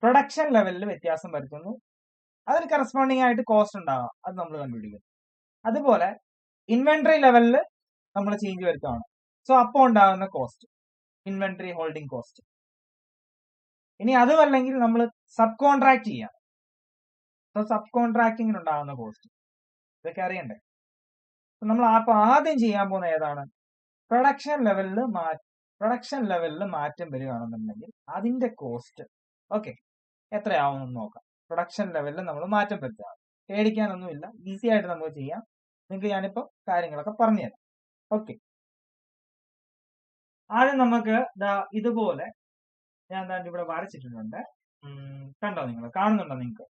പ്രൊഡക്ഷൻ ലെവലിൽ വ്യത്യാസം വരുത്തുന്നു. അതിന് കറസ്പോണ്ടിങ് ആയിട്ട് കോസ്റ്റ് ഉണ്ടാവാം, അത് നമ്മൾ കണ്ടുപിടിക്കുന്നു. അതുപോലെ ഇൻവെന്ററി ലെവലിൽ നമ്മൾ ചേഞ്ച് വരുത്തുകയാണ്. സോ അപ്പോൾ ഉണ്ടാകുന്ന കോസ്റ്റ്, ഇൻവെന്ററി ഹോൾഡിംഗ് കോസ്റ്റ്. ഇനി അതുമല്ലെങ്കിൽ നമ്മൾ സബ് കോൺട്രാക്ട് ചെയ്യാം. സോ സബ് കോൺട്രാക്ടിങ്ങിന് ഉണ്ടാകുന്ന കോസ്റ്റ്, ഇതൊക്കെ അറിയണ്ടേ? നമ്മൾ ആദ്യം ചെയ്യാൻ പോകുന്ന ഏതാണ്? പ്രൊഡക്ഷൻ ലെവലിൽ മാറ്റം വരികയാണെന്നുണ്ടെങ്കിൽ അതിന്റെ കോസ്റ്റ് ഓക്കെ എത്രയാവുമെന്ന് നോക്കാം. പ്രൊഡക്ഷൻ ലെവലിൽ നമ്മൾ മാറ്റം വരുത്തുക, പേടിക്കാനൊന്നുമില്ല, ഈസി ആയിട്ട് നമുക്ക് ചെയ്യാം. നിങ്ങൾക്ക് ഞാനിപ്പോൾ കാര്യങ്ങളൊക്കെ പറഞ്ഞുതരാം. ഓക്കെ, ആദ്യം നമുക്ക് ഇതുപോലെ ഞാൻ ഇവിടെ വരച്ചിട്ടുണ്ട്. കണ്ടോ? നിങ്ങൾ കാണുന്നുണ്ടോ? നിങ്ങൾക്ക്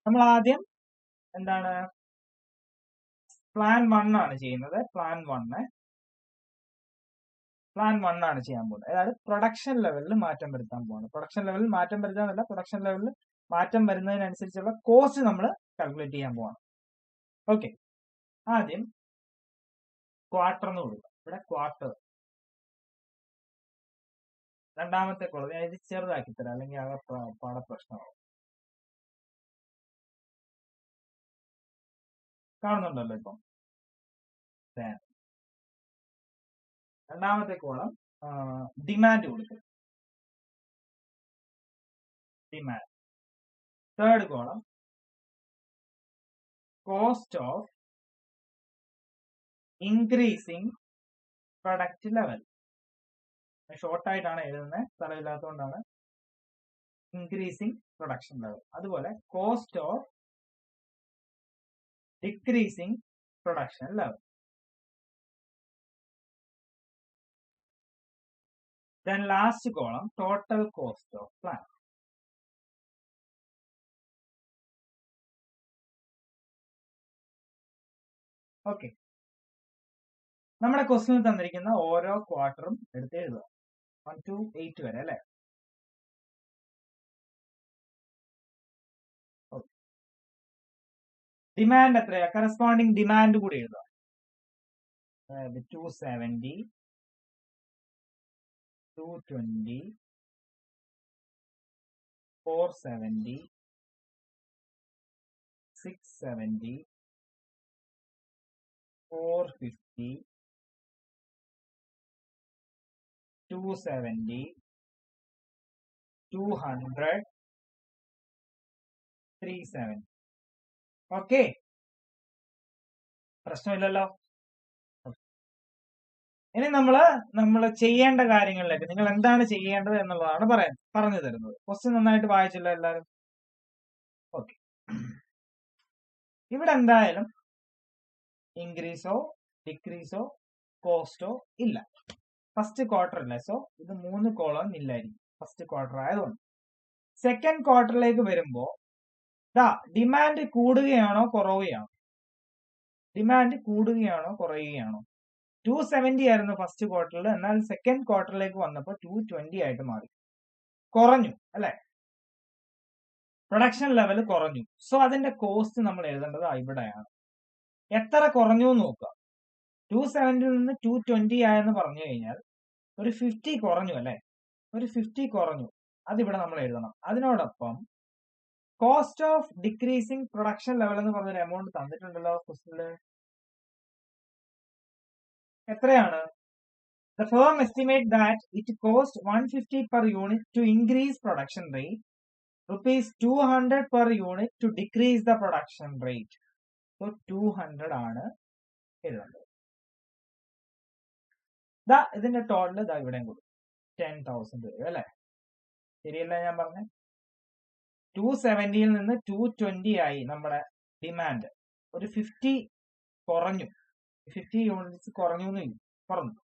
നമ്മൾ ആദ്യം എന്താണ് പ്ലാൻ 1 ആണ് ചെയ്യുന്നത്. പ്ലാൻ 1 ആണ് ചെയ്യാൻ പോകുന്നത്. അതായത് പ്രൊഡക്ഷൻ ലെവലിൽ മാറ്റം വരുത്താൻ പോകുന്നത്. പ്രൊഡക്ഷൻ ലെവലിൽ മാറ്റം വരുത്താനല്ല, പ്രൊഡക്ഷൻ ലെവലിൽ മാറ്റം വരുന്നതിനനുസരിച്ചുള്ള കോസ്റ്റ് നമ്മൾ കാൽക്കുലേറ്റ് ചെയ്യാൻ പോവാണ്. ഓക്കെ, ആദ്യം ക്വാർട്ടർ എന്ന് കൊടുക്കുക. ഇവിടെ ക്വാർട്ടർ രണ്ടാമത്തെ കോളം ഞാൻ ഇത് ചെറുതാക്കി തരാം, അല്ലെങ്കിൽ ആകെ പാട പ്രശ്നമാവും. കാണുന്നുണ്ടല്ലോ ഇപ്പം. രണ്ടാമത്തെ കോളം ഡിമാൻഡ് കൊടുക്കും. Demand. Third column cost of increasing product level. ഷോർട്ടായിട്ടാണ് എഴുതുന്നത്, സ്ഥലമില്ലാത്തതുകൊണ്ടാണ്. Increasing production level. അതുപോലെ cost of decreasing production level. Then last column, total cost of plant. Okay, നമ്മുടെ ക്വസ്റ്റിനിൽ തന്നിരിക്കുന്ന ഓരോ ക്വാർട്ടറും എടുത്ത് എഴുതുക. 1 to 8 വരെ അല്ലെ. ഡിമാൻഡ് എത്രയാ? കറസ്പോണ്ടിങ് ഡിമാൻഡ് കൂടി എഴുതുക. 270, 220, 470, 670, 450, 270, 200, 370. ഓക്കെ, പ്രശ്നമില്ലല്ലോ. ഇനി നമ്മൾ ചെയ്യേണ്ട കാര്യങ്ങളിലേക്ക്, നിങ്ങൾ എന്താണ് ചെയ്യേണ്ടത് എന്നുള്ളതാണ് പറഞ്ഞു തരുന്നത്. ക്വസ്റ്റ്യൻ നന്നായിട്ട് വായിച്ചല്ലോ എല്ലാവരും. ഓക്കെ, ഇവിടെ എന്തായാലും ഇൻക്രീസോ ഡിക്രീസോ കോസ്റ്റോ ഇല്ല. ഫസ്റ്റ് ക്വാർട്ടർ ഇല്ല. സോ ഇത് 3 കോളം ഇല്ലായിരിക്കും ഫസ്റ്റ് ക്വാർട്ടർ ആയതുകൊണ്ട്. സെക്കൻഡ് ക്വാർട്ടറിലേക്ക് വരുമ്പോ ഡിമാൻഡ് കൂടുകയാണോ കുറയുകയാണോ? ഡിമാൻഡ് കൂടുകയാണോ കുറയുകയാണോ? 270 ആയിരുന്നു ഫസ്റ്റ് ക്വാർട്ടറിൽ, എന്നാൽ സെക്കൻഡ് ക്വാർട്ടറിലേക്ക് വന്നപ്പോൾ 220 ആയിട്ട് മാറി. കുറഞ്ഞു അല്ലെ? പ്രൊഡക്ഷൻ ലെവൽ കുറഞ്ഞു. സോ അതിന്റെ കോസ്റ്റ് നമ്മൾ എഴുതേണ്ടത് ഇവിടെയാണ്. എത്ര കുറഞ്ഞു നോക്കുക. 270 നിന്ന് 220 ആയെന്ന് പറഞ്ഞു കഴിഞ്ഞാൽ ഒരു 50 കുറഞ്ഞു അല്ലെ? ഒരു 50 കുറഞ്ഞു, അതിവിടെ നമ്മൾ എഴുതണം. അതിനോടൊപ്പം cost of decreasing production level എന്ന് പറഞ്ഞൊരു എമൗണ്ട് തന്നിട്ടുണ്ടല്ലോ ക്വസ്റ്റ്യനില്. എത്രയാണ്? The firm estimate that it cost 150 per unit to increase production rate, rupees 200 per unit to decrease the production rate. So 200 ആണ് എഴുതേണ്ടത്. ഇതിന്റെ ടോട്ടൽ ഇവിടെ കൊടുക്കും 10,000 വരും അല്ലെ? ശരിയല്ല ഞാൻ പറഞ്ഞ? 270 നിന്ന് 220 ആയി നമ്മുടെ ഡിമാൻഡ്. ഒരു 50 കുറഞ്ഞു, 50 യൂണിറ്റ്സ് കുറഞ്ഞു.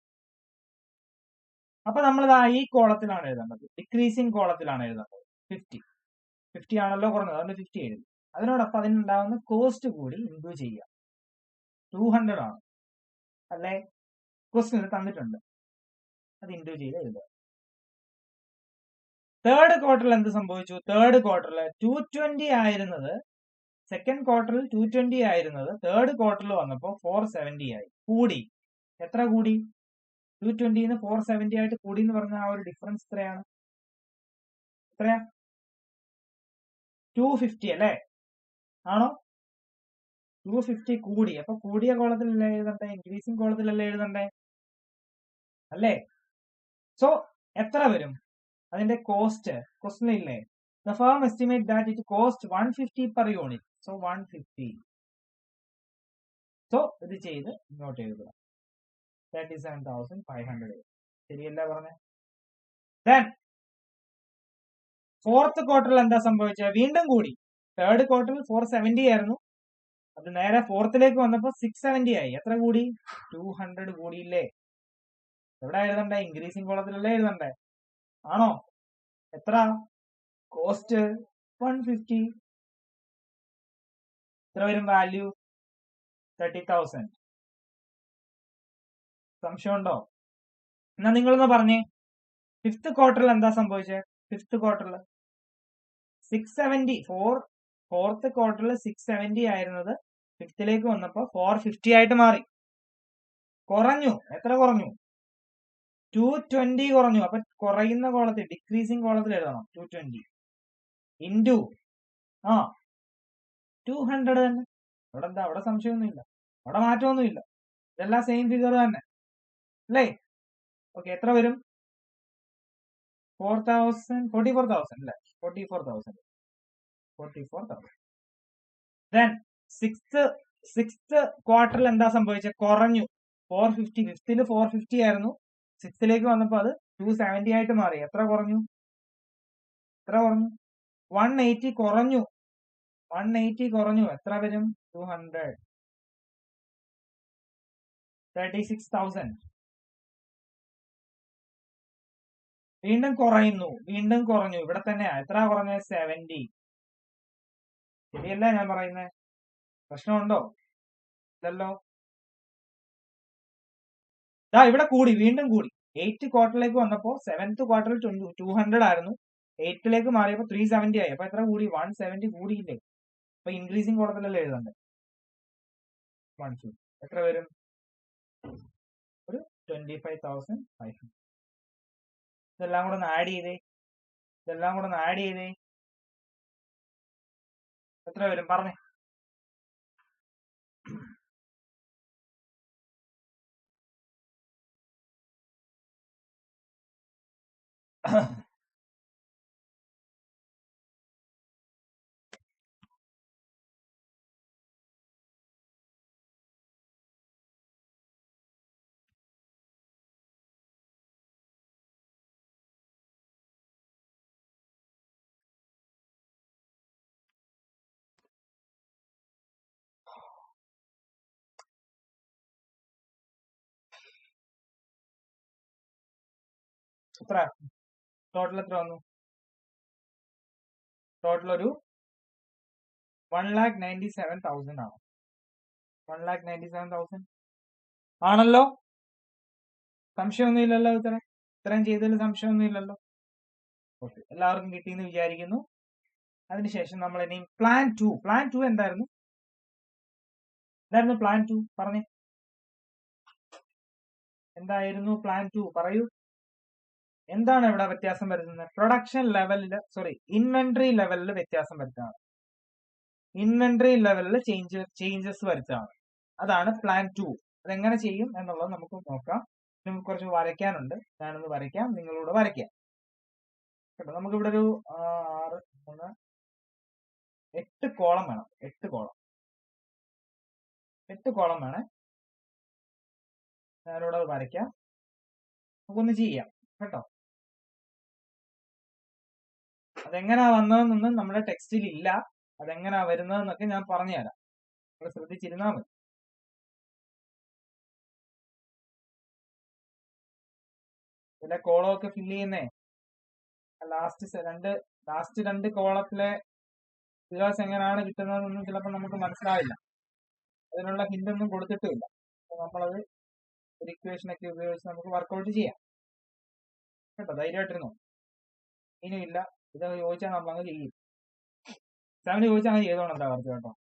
അപ്പൊ നമ്മൾ ഈ കോളത്തിലാണ് എഴുതേണ്ടത്, ഡിക്രീസിങ് കോളത്തിലാണ് എഴുതേണ്ടത്. 50 ആണല്ലോ കുറഞ്ഞത്, അതുകൊണ്ട് 50 എഴുതി. അതിനോടൊപ്പം അതിനുണ്ടാകുന്ന കോസ്റ്റ് കൂടി ഇൻക്ലൂഡ് ചെയ്യുക. 200 ആണ് അല്ലെ? ക്വസ്റ്റ്യൻ തന്നിട്ടുണ്ട്, അത് ഇൻക്ലൂഡ് ചെയ്ത് എഴുതുക. തേർഡ് ക്വാർട്ടറിൽ എന്ത് സംഭവിച്ചു? തേർഡ് ക്വാർട്ടറിൽ 220 ആയിരുന്നത്, സെക്കൻഡ് ക്വാർട്ടറിൽ 220 ആയിരുന്നത് തേർഡ് ക്വാർട്ടറിൽ വന്നപ്പോൾ 470 ആയി. കൂടി. എത്ര കൂടി? 220 നിന്ന് 470 ആയിട്ട് കൂടി എന്ന് പറഞ്ഞ ആ ഒരു ഡിഫറൻസ് എത്രയാണ്? എത്രയാ? 250 അല്ലേ? ആണോ? 250 കൂടി. അപ്പൊ കൂടിയ കോളത്തിലല്ലേ എഴുതണ്ടേ? ഇൻക്രീസിംഗ് കോളത്തിലല്ലേ എഴുതണ്ടേ അല്ലേ? സോ എത്ര വരും അതിന്റെ കോസ്റ്റ്? ക്വസ്റ്റ്യൻ ഇല്ലേ? The firm estimate that it cost 150 per unit. So 150. So ഇത് ചെയ്ത് ഇങ്ങോട്ട് എഴുതുക. 37,500. ശരിയല്ല പറഞ്ഞേ? Then ഫോർത്ത് ക്വാർട്ടറിൽ എന്താ സംഭവിച്ചത്? വീണ്ടും കൂടി. തേർഡ് ക്വാർട്ടറിൽ 470 ആയിരുന്നു, അത് നേരെ ഫോർത്തിലേക്ക് വന്നപ്പോൾ 670 ആയി. എത്ര കൂടി? 200 കൂടിയില്ലേ? എവിടെ എഴുതണ്ടേ? ഇൻക്രീസിംഗ് കോളത്തിലല്ലേ എഴുതണ്ടേ? ആണോ? എത്ര? കോസ്റ്റ് 150. എത്ര വരും വാല്യൂ? 30,000. സംശയമുണ്ടോ? എന്നാ നിങ്ങളൊന്ന് പറഞ്ഞേ, ഫിഫ്ത് ക്വാർട്ടറിൽ എന്താ സംഭവിച്ചത്? ഫിഫ്ത് ക്വാർട്ടറിൽ 670, ഫോർത്ത് ക്വാർട്ടറിൽ 670 ആയിരുന്നത് ഫിഫ്തിലേക്ക് വന്നപ്പോ 450 ആയിട്ട് മാറി. കുറഞ്ഞു. എത്ര കുറഞ്ഞു? 220 കുറഞ്ഞു. അപ്പൊ കുറയുന്ന കോളത്തിൽ, ഡിക്രീസിങ് കോളത്തിൽ എഴുതണം 220 ഇൻറ്റു 200 തന്നെ. അവിടെ എന്താ? അവിടെ സംശയമൊന്നുമില്ല, അവിടെ മാറ്റമൊന്നുമില്ല, ഇതെല്ലാം സെയിം ഫിഗർ തന്നെ അല്ലേ? ഓക്കെ, എത്ര വരും? 44,000 അല്ലേ? 44,000. ദെൻ സിക്സ്ത് ക്വാർട്ടറിൽ എന്താ സംഭവിച്ചത്? കുറഞ്ഞു. 450. ഫിഫ്തിൽ 450 ആയിരുന്നു, സിക്സ്തിലേക്ക് വന്നപ്പോ അത് 270 ആയിട്ട് മാറി. എത്ര കുറഞ്ഞു? 180 കുറഞ്ഞു. 180 കുറഞ്ഞു. എത്ര വരും? 200. 36,000. വീണ്ടും കുറഞ്ഞു. ഇവിടെ തന്നെയാ. എത്ര കുറഞ്ഞത്? 70. ശരിയല്ല ഞാൻ പറയുന്നത്? പ്രശ്നമുണ്ടോ? ഇല്ലല്ലോ. ഇവിടെ കൂടി, വീണ്ടും കൂടി. 8th ക്വാർട്ടറിലേക്ക് വന്നപ്പോ 7th ക്വാർട്ടറിൽ 200 ആയിരുന്നു, 8th മാറിയപ്പോ 370 ആയി. അപ്പൊ എത്ര കൂടി? 170 കൂടിയില്ലേ? അപ്പൊ ഇൻക്രീസിങ് കോളത്തിലല്ലേ എഴുതണ്ടേ? 150. എത്ര വരും? ഒരു 25,500. ഇതെല്ലാം കൂടെ ഒന്ന് ആഡ് ചെയ്തേ. എത്ര വരും? പറഞ്ഞേ. എത്ര ടോട്ടൽ? എത്ര വന്നു? ടോട്ടൽ ഒരു 1,97,000 ആണ്. 1,97,000 ആണല്ലോ. സംശയമൊന്നും ഇല്ലല്ലോ? ഇത്രയും ചെയ്തതിൽ സംശയമൊന്നും ഇല്ലല്ലോ? ഓക്കെ, എല്ലാവർക്കും കിട്ടിയെന്ന് വിചാരിക്കുന്നു. അതിനുശേഷം നമ്മൾ ഇനി പ്ലാൻ 2 എന്തായിരുന്നു? പ്ലാൻ 2? പറഞ്ഞേ, എന്തായിരുന്നു പ്ലാൻ 2? പറയൂ. എന്താണ് ഇവിടെ വ്യത്യാസം വരുന്നത്? പ്രൊഡക്ഷൻ ലെവലില്, ഇൻവെന്ററി ലെവലിൽ വ്യത്യാസം വരുത്താണ്. ഇൻവെന്ററി ലെവലിൽ ചേഞ്ചസ് വരുത്താണ്. അതാണ് പ്ലാൻ 2. അതെങ്ങനെ ചെയ്യും എന്നുള്ളത് നമുക്ക് നോക്കാം. നമുക്ക് കുറച്ച് വരയ്ക്കാനുണ്ട്. ഞാനൊന്ന് വരയ്ക്കാം, നിങ്ങളോട് വരയ്ക്കാം കേട്ടോ. നമുക്കിവിടെ ഒരു 8 കോളം വേണം. 8 കോളം വേണേ. ഞാനിവിടെ അത് വരയ്ക്കാം, നമുക്കൊന്ന് ചെയ്യാം കേട്ടോ. അതെങ്ങനാ വന്നതെന്നൊന്നും നമ്മുടെ ടെക്സ്റ്റിൽ ഇല്ല. അതെങ്ങനാ വരുന്നതെന്നൊക്കെ ഞാൻ പറഞ്ഞുതരാം. നിങ്ങൾ ശ്രദ്ധിച്ചിരുന്നാ മതി. ഇതിലെ കോളമൊക്കെ ഫില്ല് ചെയ്യുന്നേ ലാസ്റ്റ് രണ്ട് കോളത്തിലെ ഫിഗേഴ്സ് എങ്ങനെയാണ് കിട്ടുന്നതെന്നൊന്നും ചിലപ്പോൾ നമുക്ക് മനസ്സിലാവില്ല. അതിനുള്ള ഹിന്റ് ഒന്നും കൊടുത്തിട്ടുമില്ല. അപ്പൊ നമ്മളത് ഒരു ഇക്വേഷനൊക്കെ ഉപയോഗിച്ച് നമുക്ക് വർക്കൗട്ട് ചെയ്യാം കേട്ടോ. ധൈര്യമായിട്ടിരുന്നു. ഇനിയില്ല, ഇത് ചോദിച്ചാൽ നമ്മളങ്ങ് ചെയ്യും. എക്സാമിന് ചോദിച്ചാൽ അങ്ങ് ചെയ്തോണം. എന്താ പറഞ്ഞു കേട്ടോ.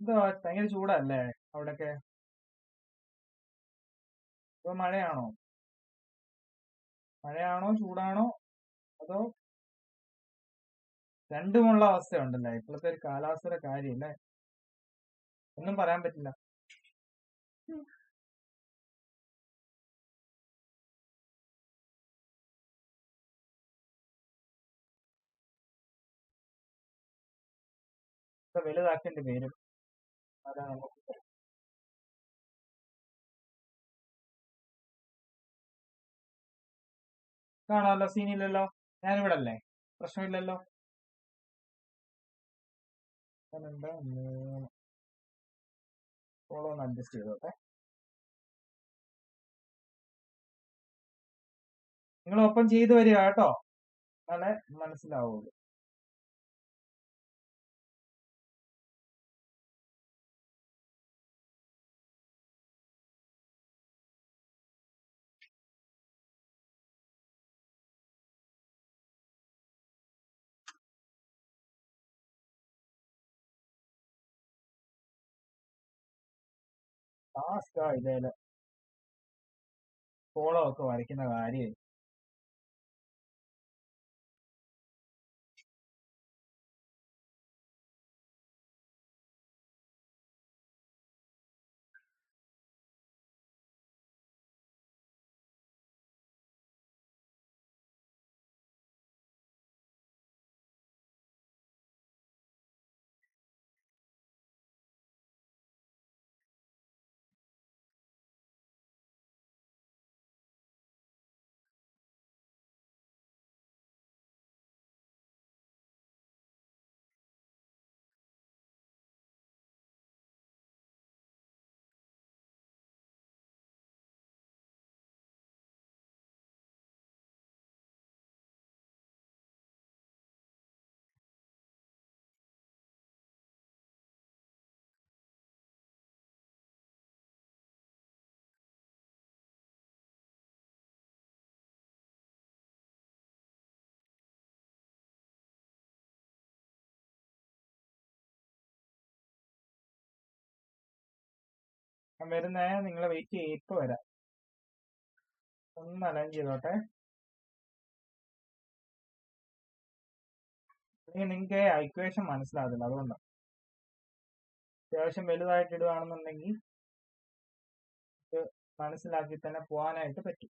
എന്തോ ഭയങ്കര ചൂടല്ലേ അവിടെയൊക്കെ? ഇപ്പൊ മഴയാണോ? ചൂടാണോ? അതോ രണ്ടുമുള്ള അവസ്ഥയുണ്ടല്ലേ ഇപ്പോഴത്തെ ഒരു കാലാവസ്ഥയുടെ കാര്യം അല്ലേ? ഒന്നും പറയാൻ പറ്റില്ല. കുറച്ചുകൂടെ വലുതാക്കേണ്ടി വരും. അതാ നമുക്ക് കാണാമല്ലോ, സീനില്ലല്ലോ, ഞാനിവിടെ അല്ലേ, പ്രശ്നമില്ലല്ലോ. ഫോളോ ഒന്ന് അഡ്ജസ്റ്റ് ചെയ്തോട്ടെ. നിങ്ങൾ ഒപ്പം ചെയ്തു വരിക കേട്ടോ, എന്നാലേ മനസ്സിലാവുള്ളൂ. ടാസ്കാ ഇതേല് ഫോളോ ഒക്കെ വരയ്ക്കുന്ന കാര്യം. ഞാൻ വരുന്നേ, നിങ്ങളെ വെയിറ്റ് ചെയ്യും, ഇപ്പൊ വരാം. ഒന്ന് അലൈൻ ചെയ്തോട്ടെ. നിങ്ങൾക്ക് ഇക്വേഷൻ മനസ്സിലാവില്ല, അതുകൊണ്ടാണ്. അത്യാവശ്യം വലുതായിട്ട് ഇടുകയാണെന്നുണ്ടെങ്കിൽ മനസ്സിലാക്കി തന്നെ പോകാനായിട്ട് പറ്റും.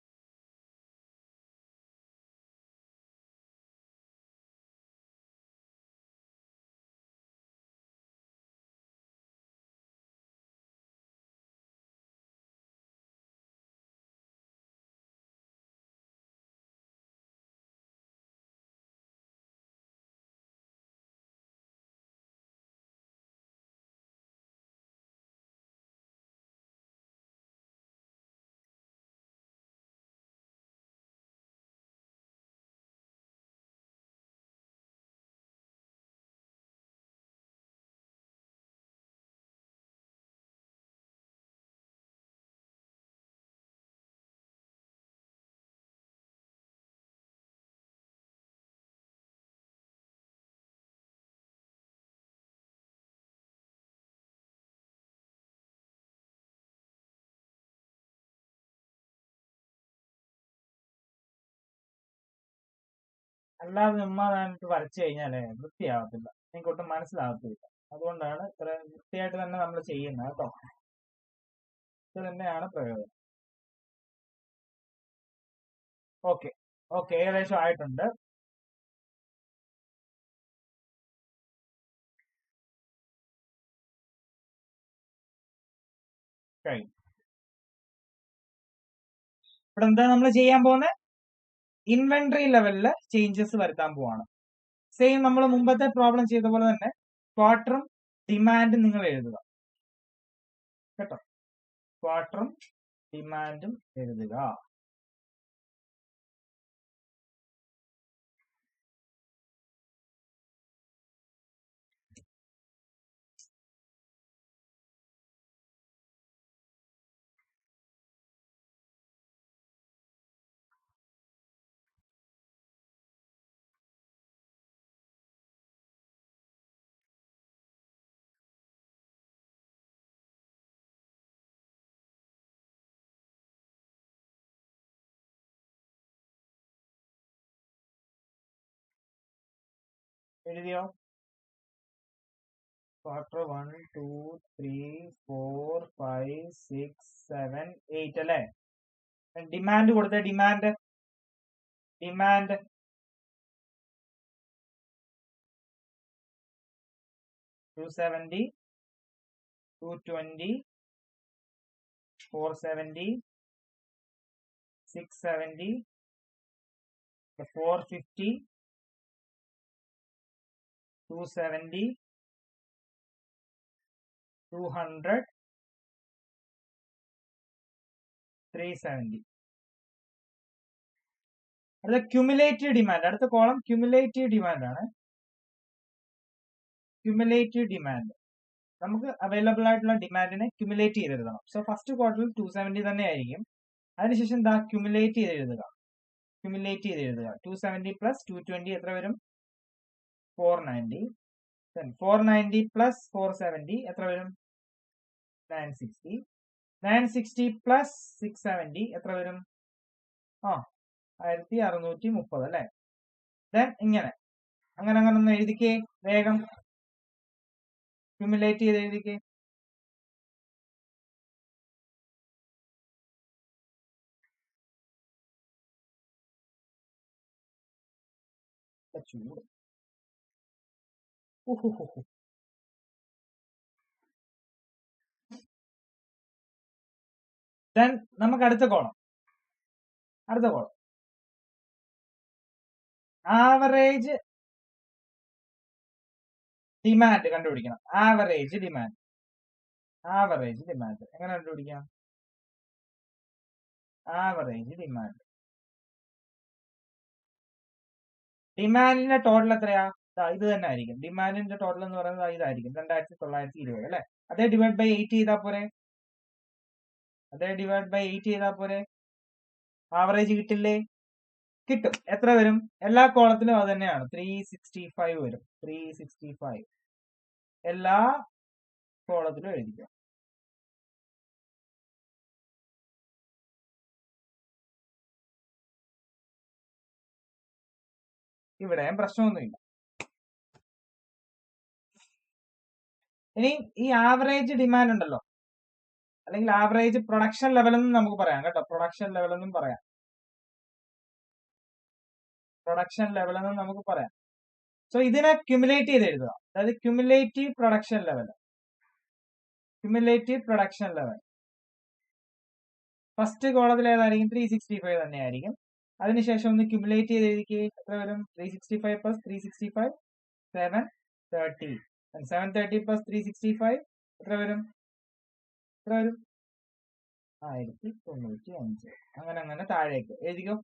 അല്ലാതെ ചുമ്മാതായിട്ട് വരച്ചു കഴിഞ്ഞാലേ വൃത്തിയാവത്തില്ല, നിങ്ങൾക്ക് ഒട്ടും മനസ്സിലാവത്തില്ല. അതുകൊണ്ടാണ് ഇത്ര വൃത്തിയായിട്ട് തന്നെ നമ്മൾ ചെയ്യുന്നത് കേട്ടോ. ഇത് തന്നെയാണ് പ്രയോജനം. ഓക്കെ ഓക്കെ, ഏകദേശം ആയിട്ടുണ്ട്. കഴിഞ്ഞു. ഇവിടെ എന്താ നമ്മൾ ചെയ്യാൻ പോകുന്നത്? ഇൻവെന്ററി ലെവലില് ചേഞ്ചസ് വരുത്താൻ പോവാണ്. സെയിം നമ്മൾ മുമ്പത്തെ പ്രോബ്ലം ചെയ്ത പോലെ തന്നെ ക്വാർട്ടറും ഡിമാൻഡും നിങ്ങൾ എഴുതുക കേട്ടോ. ക്വാർട്ടറും ഡിമാൻഡും എഴുതുക. എഴുതിയോ? ക്വാർട്ടർ 1 2 3 4 5 6 7 8 അല്ലേ? ഡിമാൻഡ് കൊടുത്ത ഡിമാൻഡ് 270, 220, 470, 670, 450, 270, 200, 370. അടുത്ത ക്യുമുലേറ്റീവ് ഡിമാൻഡ്. അടുത്ത കോളം ക്യുമുലേറ്റീവ് ഡിമാൻഡ് ആണ്. ക്യുമുലേറ്റീവ് ഡിമാൻഡ് നമുക്ക് അവൈലബിൾ ആയിട്ടുള്ള ഡിമാൻഡിനെ ക്യുമുലേറ്റ് ചെയ്ത് എഴുതണം. സോ ഫസ്റ്റ് ക്വാർട്ടറിൽ 270 തന്നെ ആയിരിക്കും. അതിനുശേഷം എന്താ ക്യുമുലേറ്റ് ചെയ്ത് എഴുതുക. 270 പ്ലസ് 220 എത്ര വരും? 490. 490 പ്ലസ് 470 എത്ര വരും? 960. 960 പ്ലസ് 670 എത്ര വരും? 1630 അല്ലെ. ദെൻ ഇങ്ങനെ അങ്ങനെ ഒന്ന് എഴുതിക്കേ വേഗം. ക്യുമുലേറ്റ് ചെയ്ത് എഴുതിക്കേ. ചൂട്. ദെൻ നമുക്ക് അടുത്ത കോളം ആവറേജ് ഡിമാൻഡ് കണ്ടുപിടിക്കണം. ആവറേജ് ഡിമാൻഡ് എങ്ങനെ കണ്ടുപിടിക്കാം? ആവറേജ് ഡിമാൻഡിന്റെ ടോട്ടൽ എത്രയാ? ഇത് തന്നെ ആയിരിക്കും. ഡിമാൻഡിന്റെ ടോട്ടൽ എന്ന് പറയുന്നത് ഇതായിരിക്കും, 2920 അല്ലെ. അതേ ഡിവൈഡ് ബൈ 8 ചെയ്താൽ പോരെ? ആവറേജ് കിട്ടില്ലേ? കിട്ടും. എത്ര വരും? എല്ലാ കോളത്തിലും അത് തന്നെയാണ്, 365 വരും. 365 എല്ലാ കോളത്തിലും എഴുതിക്കാം. ഇവിടെയും പ്രശ്നമൊന്നുമില്ല. ഇനി ഈ ആവറേജ് ഡിമാൻഡ് ഉണ്ടല്ലോ, അല്ലെങ്കിൽ ആവറേജ് പ്രൊഡക്ഷൻ ലെവൽ എന്നും നമുക്ക് പറയാം കേട്ടോ. പ്രൊഡക്ഷൻ ലെവൽ എന്നും നമുക്ക് പറയാം. സോ ഇതിനെ ക്യുമുലേറ്റ് ചെയ്ത് എഴുതുക. അതായത് ക്യുമുലേറ്റീവ് പ്രൊഡക്ഷൻ ലെവൽ. ഫസ്റ്റ് കോളത്തിൽ ഏതായിരിക്കും? 365 തന്നെയായിരിക്കും. അതിനുശേഷം ഒന്ന് ക്യുമുലേറ്റ് ചെയ്ത് എഴുതിക്കേ. എത്ര വരും? 365 പ്ലസ് 365 730. 730 പ്ലസ് 365 എത്ര വരും? 1095. അങ്ങനെ താഴേക്ക് എഴുതിക്കോ.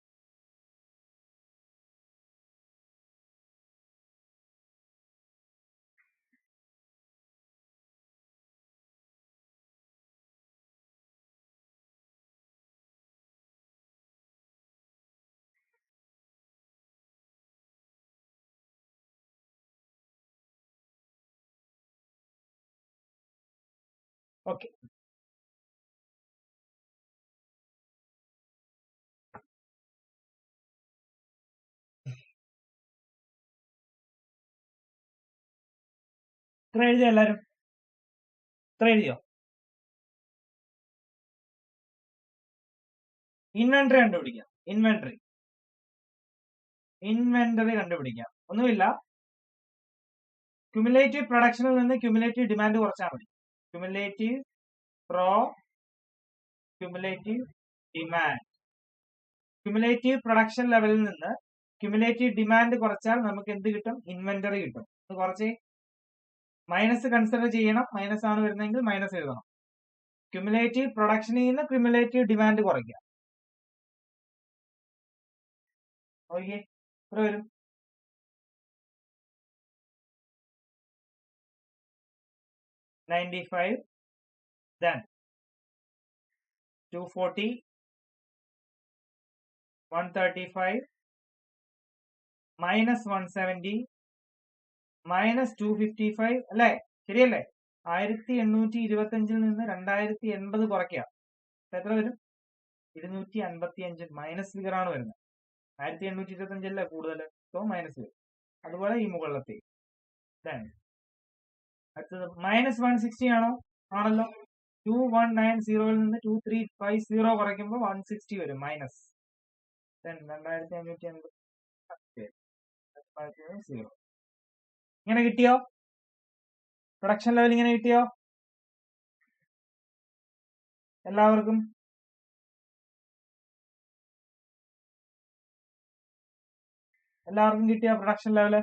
ഓക്കെ, ഇത്ര എഴുതിയോ എല്ലാരും? ഇത്ര എഴുതിയോ? ഇൻവെന്ററി കണ്ടുപിടിക്കാം. ഇൻവെന്ററി കണ്ടുപിടിക്കാം. ഒന്നുമില്ല, ക്യുമുലേറ്റീവ് പ്രൊഡക്ഷനിൽ നിന്ന് ക്യുമുലേറ്റീവ് ഡിമാൻഡ് കുറച്ചാൽ മതി. Cumulative demand. ക്യുമുലേറ്റീവ് പ്രൊഡക്ഷൻ ലെവലിൽ നിന്ന് ക്യുമുലേറ്റീവ് ഡിമാൻഡ് കുറച്ചാൽ നമുക്ക് എന്ത് കിട്ടും? ഇൻവെന്ററി കിട്ടും. അത് കുറച്ച് മൈനസ് കൺസിഡർ ചെയ്യണം. മൈനസ് ആണ് വരുന്നതെങ്കിൽ മൈനസ് എഴുതണം. ക്യുമുലേറ്റീവ് പ്രൊഡക്ഷനിൽ നിന്ന് ക്യുമുലേറ്റീവ് ഡിമാൻഡ് കുറയ്ക്കുക. ഓക്കെ, എത്ര വരും? 95. Then 240, 135, minus 170, minus 255 അല്ലേ? ശരിയല്ലേ? 1825 നിന്ന് 2080 കുറയ്ക്കുക. എത്ര വരും? 255. മൈനസ് ഫിഗർ ആണ് വരുന്നത്. 1825 അല്ലേ കൂടുതൽ, സോ മൈനസ് വരും. അതുപോലെ ഈ മുകളിലത്തെ അടുത്തത് മൈനസ് 160 ആണോ? ആണല്ലോ. 2190 നിന്ന് 2350 കുറയ്ക്കുമ്പോൾ 160 വരും മൈനസ്. 2580 ഇങ്ങനെ കിട്ടിയോ? പ്രൊഡക്ഷൻ ലെവൽ ഇങ്ങനെ കിട്ടിയോ എല്ലാവർക്കും? എല്ലാവർക്കും കിട്ടിയോ പ്രൊഡക്ഷൻ ലെവല്?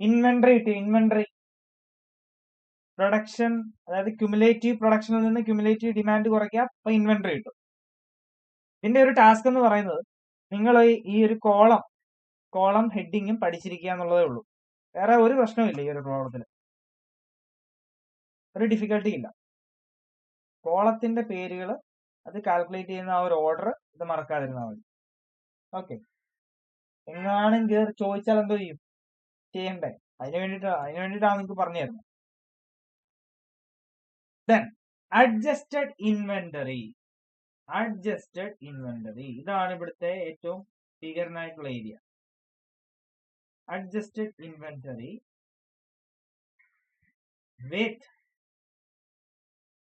ഇൻവെന്ററി കിട്ടിയോ? ഇൻവെന്ററി പ്രൊഡക്ഷൻ, അതായത് ക്യുമുലേറ്റീവ് പ്രൊഡക്ഷനിൽ നിന്ന് ക്യുമുലേറ്റീവ് ഡിമാൻഡ് കുറയ്ക്കുക, അപ്പൊ ഇൻവെന്ററി കിട്ടും. ഇതിന്റെ ഒരു ടാസ്ക് എന്ന് പറയുന്നത് നിങ്ങൾ ഈ ഒരു കോളം ഹെഡിങ്ങും പഠിച്ചിരിക്കുക എന്നുള്ളതേ ഉള്ളൂ. വേറെ ഒരു പ്രശ്നമില്ല ഈ ഒരു പ്രോബ്ലത്തിൽ, ഒരു ഡിഫിക്കൽട്ടി ഇല്ല. കോളത്തിന്റെ പേരുകൾ അത് കാൽക്കുലേറ്റ് ചെയ്യുന്ന ആ ഒരു ഓർഡർ ഇത് മറക്കാതിരുന്നാൽ മതി. ഓക്കെ, എങ്ങാനും കയറി ചോദിച്ചാൽ എന്തോ ചെയ്യും ചെയ്യണ്ടേ? അതിന് വേണ്ടിയിട്ടാണ് നിങ്ങൾക്ക് പറഞ്ഞു തരുന്നത്. Then adjusted inventory. Adjusted inventory ഇതാണ് ഇവിടുത്തെ ഏറ്റവും ഭീകരനായിട്ടുള്ള ഏരിയ. അഡ്ജസ്റ്റഡ് ഇൻവെന്ററി വിത്ത്,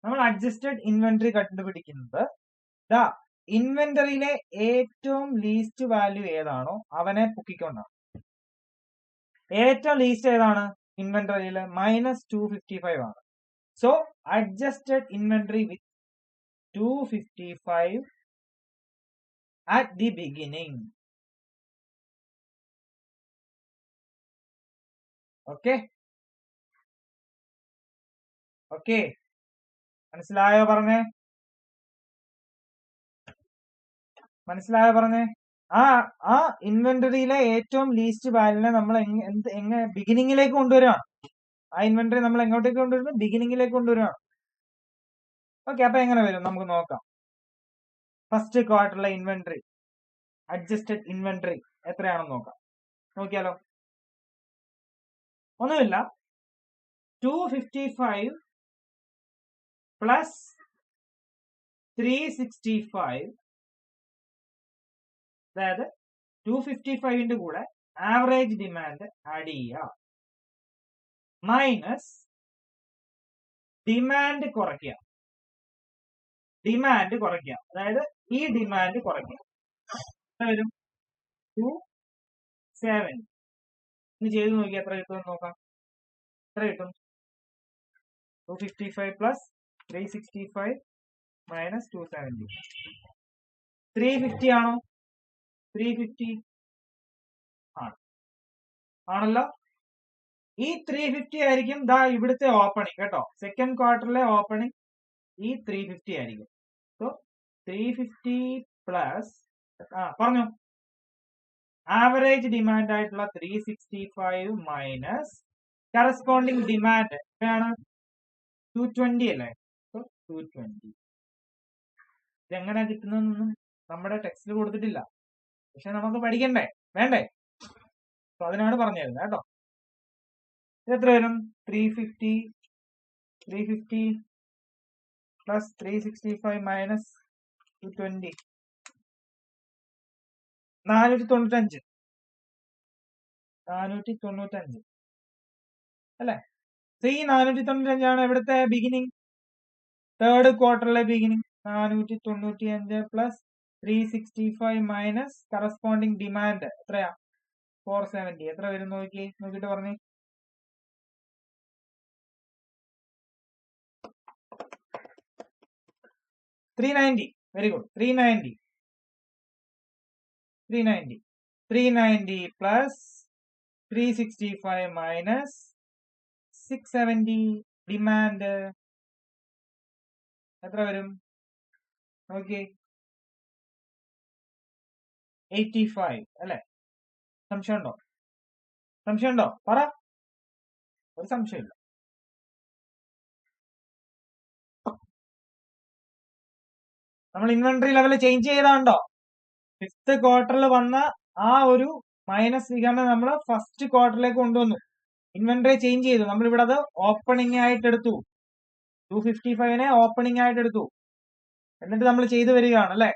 നമ്മൾ അഡ്ജസ്റ്റഡ് ഇൻവെന്ററി കണ്ടുപിടിക്കുന്നത് ഇൻവെന്ററിയിലെ ഏറ്റവും ലീസ്റ്റ് വാല്യൂ ഏതാണോ അവനെ പൊക്കിക്കൊണ്ടാണ്. ഏറ്റവും ലീസ്റ്റ് ഏതാണ് ഇൻവെന്ററിയിൽ? -255 ആണ്. So adjusted inventory with 255 at the beginning. Okay, okay, മനസ്സിലായോ പറഞ്ഞേ? മനസ്സിലായോ പറഞ്ഞേ? ആ ഇൻവെന്ററിയിലെ ഏറ്റവും ലീസ്റ്റ് വാല്യൂനെ നമ്മൾ എങ്ങനെ ബിഗിനിങ്ങിലേക്ക് കൊണ്ടുവരികയാണ്. ആ ഇൻവെന്ററി നമ്മൾ എങ്ങോട്ടേക്ക് കൊണ്ടുവരുന്നു? ബിഗിനിങ്ങിലേക്ക് കൊണ്ടുവരികയാണ്. ഓക്കെ, അപ്പൊ എങ്ങനെ വരും നമുക്ക് നോക്കാം. ഫസ്റ്റ് ക്വാർട്ടറിലെ ഇൻവെന്ററി, അഡ്ജസ്റ്റഡ് ഇൻവെന്ററി എത്രയാണെന്ന് നോക്കാം. നോക്കിയാലോ? ഒന്നുമില്ല, 255 പ്ലസ് 365, അതായത് 255ന്റെ കൂടെ ആവറേജ് ഡിമാൻഡ് ആഡ് ചെയ്യുക, മൈനസ് ഡിമാൻഡ് കുറയ്ക്കുക. ഡിമാൻഡ് കുറയ്ക്കുക, അതായത് ഈ ഡിമാൻഡ് കുറയ്ക്കുക. വരും 270. ഇനി ചെയ്ത് നോക്കി എത്ര കിട്ടുമെന്ന് നോക്കാം. എത്ര കിട്ടും? 255 പ്ലസ് 365 മൈനസ് 270. 350 ആണോ? 350 ആണല്ലോ. ഈ 350 ആയിരിക്കും ഇവിടുത്തെ ഓപ്പണിംഗ് കേട്ടോ. സെക്കൻഡ് ക്വാർട്ടറിലെ ഓപ്പണിംഗ് ഈ 350 ആയിരിക്കും. സോ 350 പ്ലസ് പറഞ്ഞു ആവറേജ് ഡിമാൻഡ് ആയിട്ടുള്ള 365 മൈനസ് കറസ്പോണ്ടിങ് ഡിമാൻഡ് എത്രയാണ്? 220 അല്ലേ? സോ 220. ഇതെങ്ങനെ കിട്ടുന്നതെന്നൊന്നും നമ്മുടെ ടെക്സ്റ്റിൽ കൊടുത്തിട്ടില്ല, പക്ഷെ നമുക്ക് പഠിക്കണ്ടേ വേണ്ടേ? സോ അതിനാണ് പറഞ്ഞു തരുന്നത് കേട്ടോ. എത്ര വരും? 350 പ്ലസ് 365 മൈനസ് 220, 495 അല്ലെ? ഈ 495 ആണ് ഇവിടുത്തെ ബിഗിനിങ്, തേർഡ് ക്വാർട്ടറിലെ beginning. 495 plus 365 minus corresponding demand എത്രയാ? 470. എത്ര വരും നോക്കിയിട്ട് പറഞ്ഞേ. 390. Very good. 390 plus 365 minus 670 demand എത്ര വരും നോക്കിയേ? 85 അല്ലെ? സംശയമുണ്ടോ? പറ. ഒരു സംശയമില്ല. നമ്മൾ ഇൻവെന്ററി ലെവൽ ചേഞ്ച് ചെയ്താണ്ടോ? ഫിഫ്ത് ക്വാർട്ടറിൽ വന്ന ആ ഒരു മൈനസ് ഫിഗറിനെ നമ്മൾ ഫസ്റ്റ് ക്വാർട്ടറിലേക്ക് കൊണ്ടുവന്നു. ഇൻവെന്ററി ചേഞ്ച് ചെയ്തു. നമ്മൾ ഇവിടെ അത് ഓപ്പണിംഗ് ആയിട്ട് എടുത്തു. 255നെ ഓപ്പണിംഗ് ആയിട്ട് എടുത്തു. എന്നിട്ട് നമ്മൾ ചെയ്തു വരികയാണ് അല്ലെ?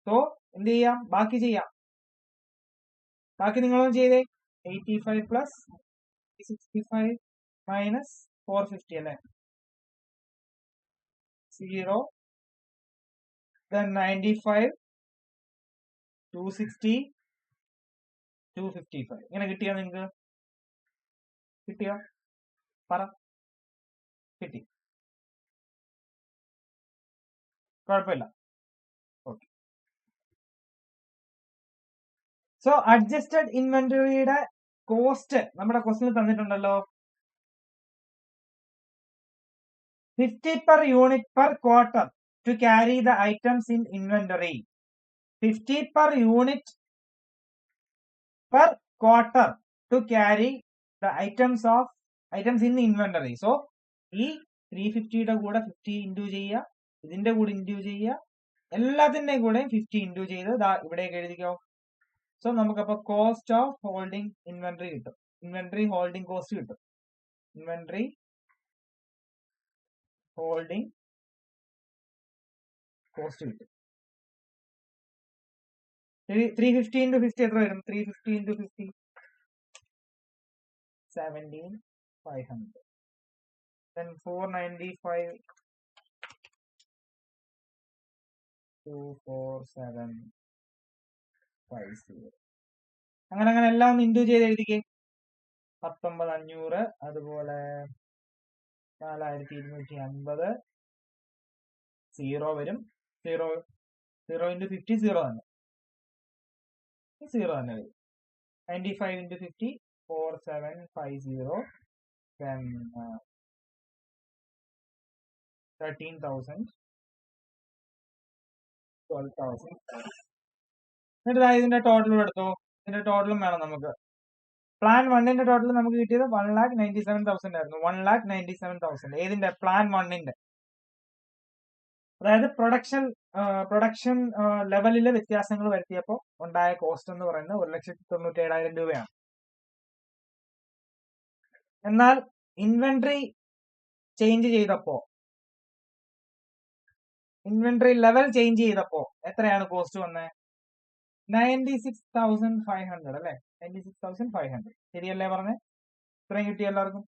സോ എന്ത് ചെയ്യാം? ബാക്കി ചെയ്യാം. ബാക്കി നിങ്ങളൊന്നും ചെയ്തേ. 85 പ്ലസ് 65 മൈനസ് 450 അല്ലെ? 0, then 95, 260, 255. ഇങ്ങനെ കിട്ടിയോ നിങ്ങൾക്ക്? കിട്ടിയോ? പറ. കിട്ടി, കുഴപ്പമില്ല. ഓക്കെ. സോ അഡ്ജസ്റ്റഡ് ഇൻവെന്ററിയുടെ കോസ്റ്റ് നമ്മുടെ ക്വസ്റ്റിന് തന്നിട്ടുണ്ടല്ലോ. 50 per unit per quarter to carry the items in inventory. 50 per unit per quarter to carry the items in inventory. So ഈ 350യുടെ കൂടെ 50 ഇൻറ്റു ചെയ്യുക, ഇതിന്റെ കൂടെ ഇൻറ്റു ചെയ്യുക, എല്ലാത്തിന്റെയും കൂടെ 50 ഇൻറ്റു ചെയ്ത് ഇവിടേക്ക് എഴുതിക്കോ. സോ നമുക്കപ്പോ കോസ്റ്റ് ഓഫ് ഹോൾഡിംഗ് ഇൻവെന്ററി കിട്ടും, ഇൻവെന്ററി ഹോൾഡിംഗ് കോസ്റ്റ് കിട്ടും. ഇൻവെന്ററി ഹോൾഡിംഗ് കോസ്റ്റ് കിട്ടും. 350 ഇൻറ്റു 50 എത്ര വരും? 350 ഇൻറ്റു 50 17,500. Then 495 24750. അങ്ങനെ എല്ലാം ഒന്ന് ഇൻറ്റു ചെയ്ത് എഴുതിക്കേ. 19,500, അതുപോലെ 4,250, 0 വരും. 0 ഇൻറ്റു 50 0 തന്നെ, 0 തന്നെ വരും. 95 ഇൻറ്റു 50 4750. Then 13,000, 12,000. എന്നിട്ട് ഇതിന്റെ ടോട്ടലും എടുത്തോ. ഇതിന്റെ ടോട്ടലും വേണം നമുക്ക്. പ്ലാൻ 1ന്റെ ടോട്ടൽ നമുക്ക് കിട്ടിയത് 1,97,000 ആയിരുന്നു. 1,97,000 ഏതിന്റെ? പ്ലാൻ 1ന്റെ. അതായത് പ്രൊഡക്ഷൻ ലെവലിലെ വ്യത്യാസങ്ങൾ വരുത്തിയപ്പോൾ ഉണ്ടായ കോസ്റ്റ് എന്ന് പറയുന്നത് 1,97,000 രൂപയാണ്. എന്നാൽ ഇൻവെന്ററി ചേഞ്ച് ചെയ്തപ്പോ, ഇൻവെന്ററി ലെവൽ ചേഞ്ച് ചെയ്തപ്പോ എത്രയാണ് കോസ്റ്റ് വന്നത്? 96,500 അല്ലെ? 96,500 ശരിയല്ലേ പറഞ്ഞേ? ഇത്രയും കിട്ടി എല്ലാവർക്കും?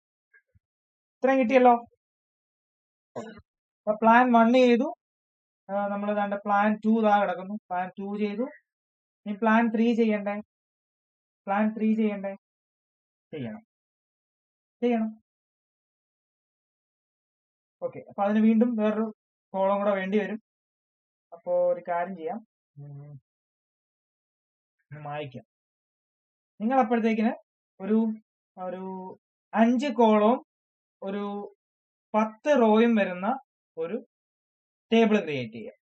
ഇത്രയും കിട്ടിയല്ലോ. അപ്പൊ പ്ലാൻ 1 ചെയ്തു, നമ്മൾ കണ്ട പ്ലാൻ 2 കിടക്കുന്നു. പ്ലാൻ 2 ചെയ്തു. ഇനി പ്ലാൻ 3 ചെയ്യണ്ടേ? പ്ലാൻ 3 ചെയ്യണ്ടേ? ചെയ്യണം. ഓക്കെ. അപ്പൊ അതിന് വീണ്ടും വേറൊരു കോളം കൂടെ വേണ്ടി വരും. അപ്പോ ഒരു കാര്യം ചെയ്യാം, മായ്ക്കാം. നിങ്ങൾ അപ്പോഴത്തേക്കിന് ഒരു 5 കോളവും ഒരു 10 റോയും വരുന്ന ഒരു ടേബിൾ ക്രിയേറ്റ് ചെയ്യാം.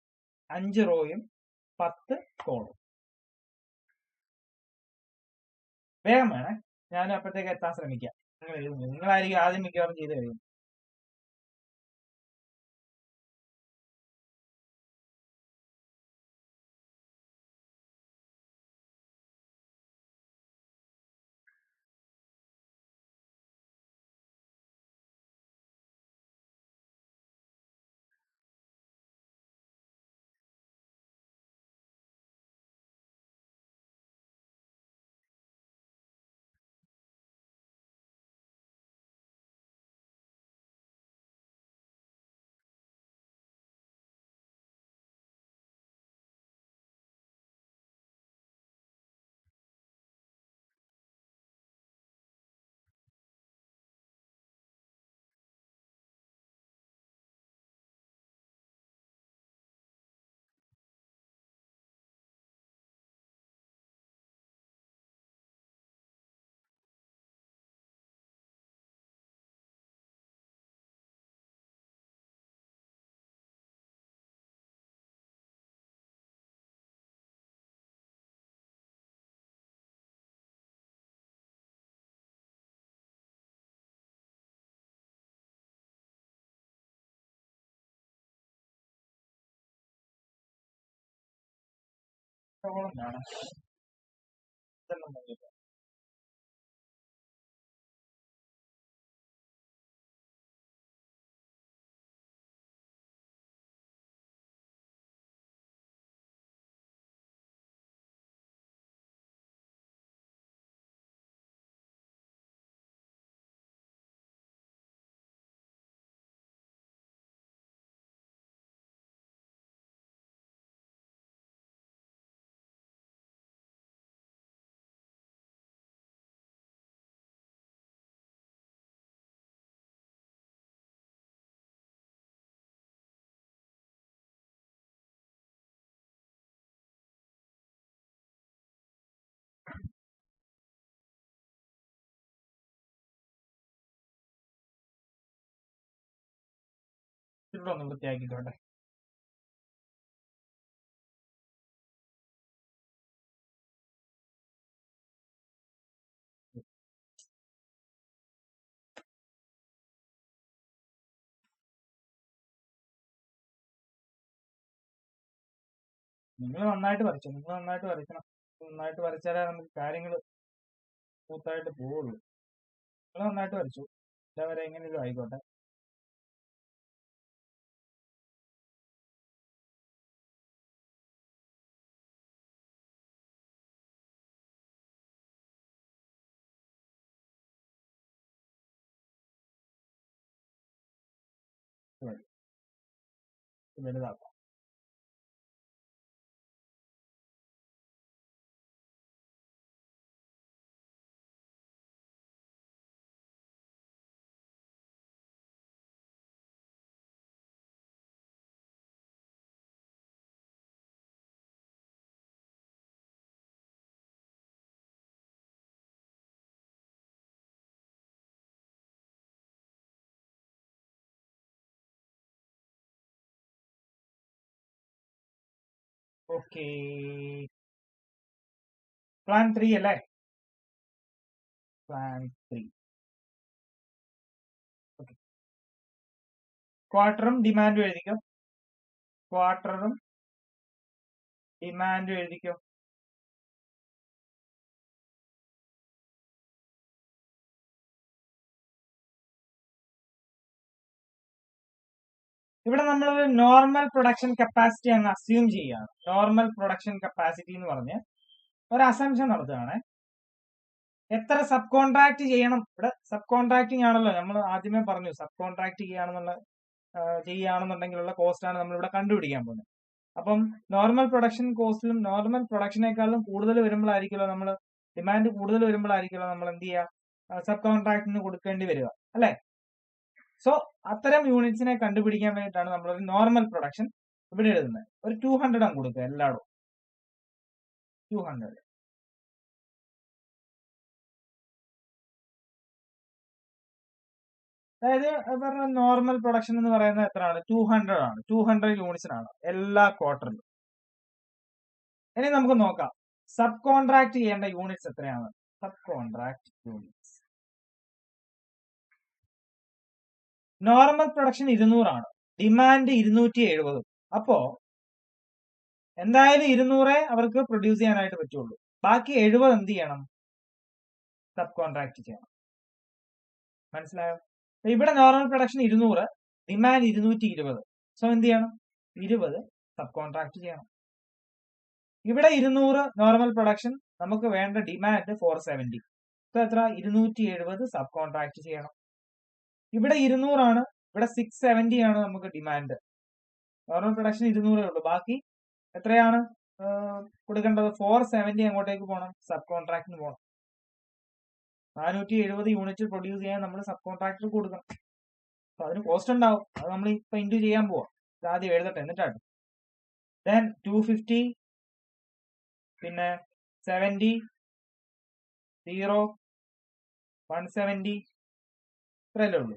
5 റോയും 10 കോളും. വേഗം വേണേ, ഞാൻ അപ്പോഴത്തേക്ക് എത്താൻ ശ്രമിക്കാം. നിങ്ങളായിരിക്കും ആദ്യം മിക്കവാറും ചെയ്ത് കഴിയും. കോളം വേണം. ഇതെല്ലാം ഇവിടെ ഒന്ന് വൃത്തിയാക്കിക്കോട്ടെ. നിങ്ങൾ നന്നായിട്ട് വരച്ചു, നിങ്ങൾ നന്നായിട്ട് വരയ്ക്കണം. നന്നായിട്ട് വരച്ചാലേ നമുക്ക് കാര്യങ്ങൾ സ്മൂത്തായിട്ട് പോവുള്ളൂ. നിങ്ങൾ നന്നായിട്ട് വരച്ചു, വരെ എങ്ങനെയും ആയിക്കോട്ടെ. വലുതാക്കാം. ഓക്കെ, പ്ലാൻ 3 അല്ലേ? പ്ലാൻ 3. ഓക്കെ, ക്വാർട്ടറും ഡിമാൻഡും എഴുതിക്കോ. ക്വാർട്ടറും ഡിമാൻഡും എഴുതിക്കോ. ഇവിടെ നമ്മൾ നോർമൽ പ്രൊഡക്ഷൻ കപ്പാസിറ്റി അങ്ങ് അസ്യൂം ചെയ്യാണ്. നോർമൽ പ്രൊഡക്ഷൻ കപ്പാസിറ്റി എന്ന് പറഞ്ഞ് ഒരു അസംഷൻ നടത്തുകയാണ്. എത്ര സബ് കോൺട്രാക്ട് ചെയ്യണം? ഇവിടെ സബ് കോൺട്രാക്ടിങ് ആണല്ലോ, നമ്മൾ ആദ്യമേ പറഞ്ഞു. സബ് കോൺട്രാക്ട് ചെയ്യുകയാണെന്നുണ്ടെങ്കിലുള്ള കോസ്റ്റ് ആണ് നമ്മൾ ഇവിടെ കണ്ടുപിടിക്കാൻ പോകുന്നത്. അപ്പം നോർമൽ പ്രൊഡക്ഷൻ കോസ്റ്റിലും നോർമൽ പ്രൊഡക്ഷനേക്കാളും കൂടുതൽ വരുമ്പോഴായിരിക്കുമല്ലോ നമ്മൾ ഡിമാൻഡ് കൂടുതൽ വരുമ്പോഴായിരിക്കുമല്ലോ നമ്മൾ എന്ത് ചെയ്യുക, സബ് കോൺട്രാക്ടിന് കൊടുക്കേണ്ടി വരിക, അല്ലെ? സോ അത്തരം യൂണിറ്റ്സിനെ കണ്ടുപിടിക്കാൻ വേണ്ടിയിട്ടാണ് നമ്മളൊരു നോർമൽ പ്രൊഡക്ഷൻ ഇവിടെ എഴുതുന്നത്. ഒരു 200 ആണ് കൊടുക്കുക എല്ലായിടും. 200. അതായത് പറഞ്ഞ നോർമൽ പ്രൊഡക്ഷൻ എന്ന് പറയുന്നത് എത്രയാണ്? 200 ആണ്. 200 യൂണിറ്റ്സിനാണ് എല്ലാ ക്വാർട്ടറിലും. ഇനി നമുക്ക് നോക്കാം സബ് കോൺട്രാക്ട് ചെയ്യേണ്ട യൂണിറ്റ്സ് എത്രയാണ്. Sub contract units normal production 200 ആണ്, ഡിമാൻഡ് 270. അപ്പോ എന്തായാലും 200 അവർക്ക് പ്രൊഡ്യൂസ് ചെയ്യാനായിട്ട് പറ്റുള്ളൂ. ബാക്കി 70 എന്ത് ചെയ്യണം? സബ് കോൺട്രാക്ട് ചെയ്യണം. മനസ്സിലായോ? ഇവിടെ നോർമൽ പ്രൊഡക്ഷൻ 200, ഡിമാൻഡ് 220. സോ എന്ത് ചെയ്യണം? 20 സബ് കോൺട്രാക്ട് ചെയ്യണം. ഇവിടെ 200 നോർമൽ പ്രൊഡക്ഷൻ, നമുക്ക് വേണ്ട ഡിമാൻഡ് 470. സോ എത്ര? 270 സബ് കോൺട്രാക്ട് ചെയ്യണം. ഇവിടെ 200 ആണ്, ഇവിടെ 670 ആണ് നമുക്ക് ഡിമാൻഡ്. നോർമൽ പ്രൊഡക്ഷൻ 200 ഉള്ളൂ. ബാക്കി എത്രയാണ് കൊടുക്കേണ്ടത്? 470 അങ്ങോട്ടേക്ക് പോകണം, സബ് കോൺട്രാക്ടിന് പോകണം. 470 യൂണിറ്റ് പ്രൊഡ്യൂസ് ചെയ്യാൻ നമ്മൾ സബ് കോൺട്രാക്ടർ കൊടുക്കണം. അപ്പൊ അതിന് കോസ്റ്റ് ഉണ്ടാവും. അത് നമ്മൾ ഇപ്പൊ ഇൻഡു ചെയ്യാൻ പോവാം. ആദ്യം എഴുതട്ടെ, എന്നിട്ടാണ്. ദെൻ 250, പിന്നെ 70, 0, 170, ഇത്രയല്ലേ ഉള്ളൂ.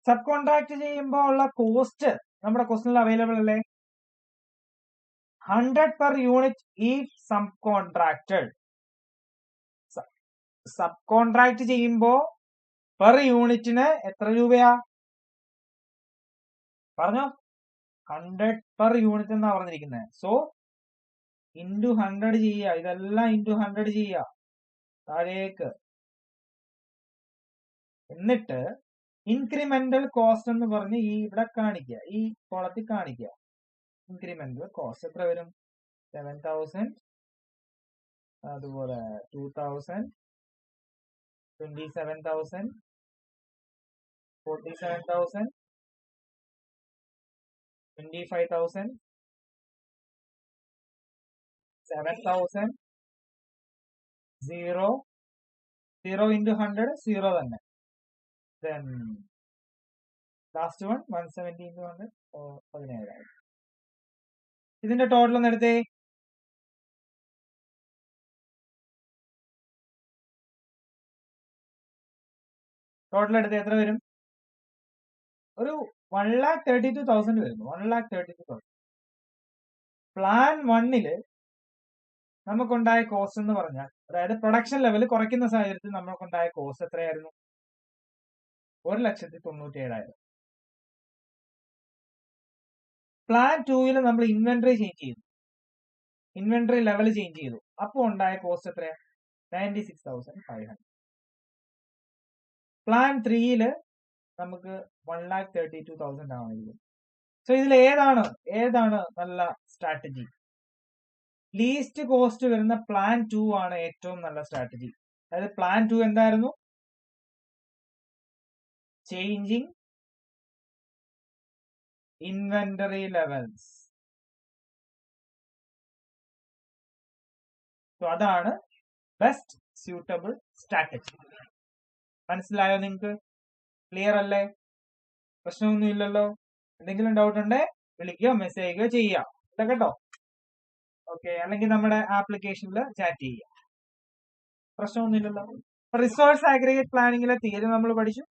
സബ് കോൺട്രാക്ട് ചെയ്യുമ്പോൾ ഉള്ള കോസ്റ്റ് നമ്മുടെ ക്വസ്റ്റനിൽ അവൈലബിൾ അല്ലേ? 100 per unit if subcontracted. Sub contract ചെയ്യുമ്പോ പെർ യൂണിറ്റിന് എത്ര രൂപയാ പറഞ്ഞോ? 100 per യൂണിറ്റ് എന്നാ പറഞ്ഞിരിക്കുന്നത്. സോ ഇൻറ്റു 100 ചെയ്യുക. ഇതെല്ലാം ഇൻറ്റു 100 ചെയ്യുക താഴേക്ക്. എന്നിട്ട് ഇൻക്രിമെന്റൽ കോസ്റ്റ് എന്ന് പറഞ്ഞ് ഈ ഇവിടെ കാണിക്കുക, ഈ കോളത്തിൽ കാണിക്കുക. ഇൻക്രിമെന്റൽ കോസ്റ്റ് എത്ര വരും? 7,000, അതുപോലെ 2,000, 27,000, 47,000, 25,000, 7,000, 0, 0 into 100, 0 തന്നെ. Then last one 170 into 100, 17,000. ഇതിന്റെ ടോട്ടൽ ഒന്ന് എടുത്തേ. ടോട്ടൽ എടുത്ത് എത്ര വരും? ഒരു 1,32,000 വരുന്നു. 1,32,000. പ്ലാൻ 1 നമുക്കുണ്ടായ കോസ്റ്റ് എന്ന് പറഞ്ഞാൽ, അതായത് പ്രൊഡക്ഷൻ ലെവൽ കുറയ്ക്കുന്ന സാഹചര്യത്തിൽ നമുക്കുണ്ടായ കോസ്റ്റ് എത്രയായിരുന്നു? 1,97,000. പ്ലാൻ 2 നമ്മൾ ഇൻവെന്ററി ചേഞ്ച് ചെയ്തു, ഇൻവെന്ററി ലെവൽ ചേഞ്ച് ചെയ്തു. അപ്പോൾ ഉണ്ടായ കോസ്റ്റ് എത്രയാ? 96,500. പ്ലാൻ 3 നമുക്ക് 1,32,000 ആണെങ്കിൽ, സോ ഇതിൽ ഏതാണ് നല്ല സ്ട്രാറ്റജി? ലീസ്റ്റ് കോസ്റ്റ് വരുന്ന പ്ലാൻ 2 ആണ് ഏറ്റവും നല്ല സ്ട്രാറ്റജി. അതായത് പ്ലാൻ 2 എന്തായിരുന്നു? Changing inventory levels. സോ അതാണ് ബെസ്റ്റ് സ്യൂട്ടബിൾ സ്ട്രാറ്റജി. മനസ്സിലായോ നിങ്ങൾക്ക്? ക്ലിയർ അല്ലേ? പ്രശ്നമൊന്നും ഇല്ലല്ലോ? എന്തെങ്കിലും ഡൗട്ട് ഉണ്ടേ വിളിക്കുകയോ മെസ്സേജ് ചെയ്യുകയോ ചെയ്യാം കേട്ടോ. ഓക്കെ, അല്ലെങ്കിൽ നമ്മുടെ ആപ്ലിക്കേഷനിൽ ചാറ്റ് ചെയ്യാം. പ്രശ്നമൊന്നുമില്ലല്ലോ. റിസോഴ്സ് അഗ്രിഗേറ്റ് പ്ലാനിങ്ങിലെ തിയറി നമ്മൾ പഠിച്ചു,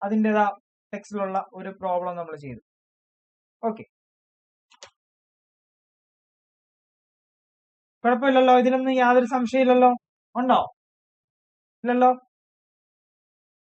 അതിൻ്റെതാ ടെക്സ്റ്റിലുള്ള ഒരു പ്രോബ്ലം നമ്മൾ ചെയ്തു. ഓക്കെ, കുഴപ്പമില്ലല്ലോ? ഇതിലൊന്നും യാതൊരു സംശയമില്ലല്ലോ? ഉണ്ടോ? ഇല്ലല്ലോ?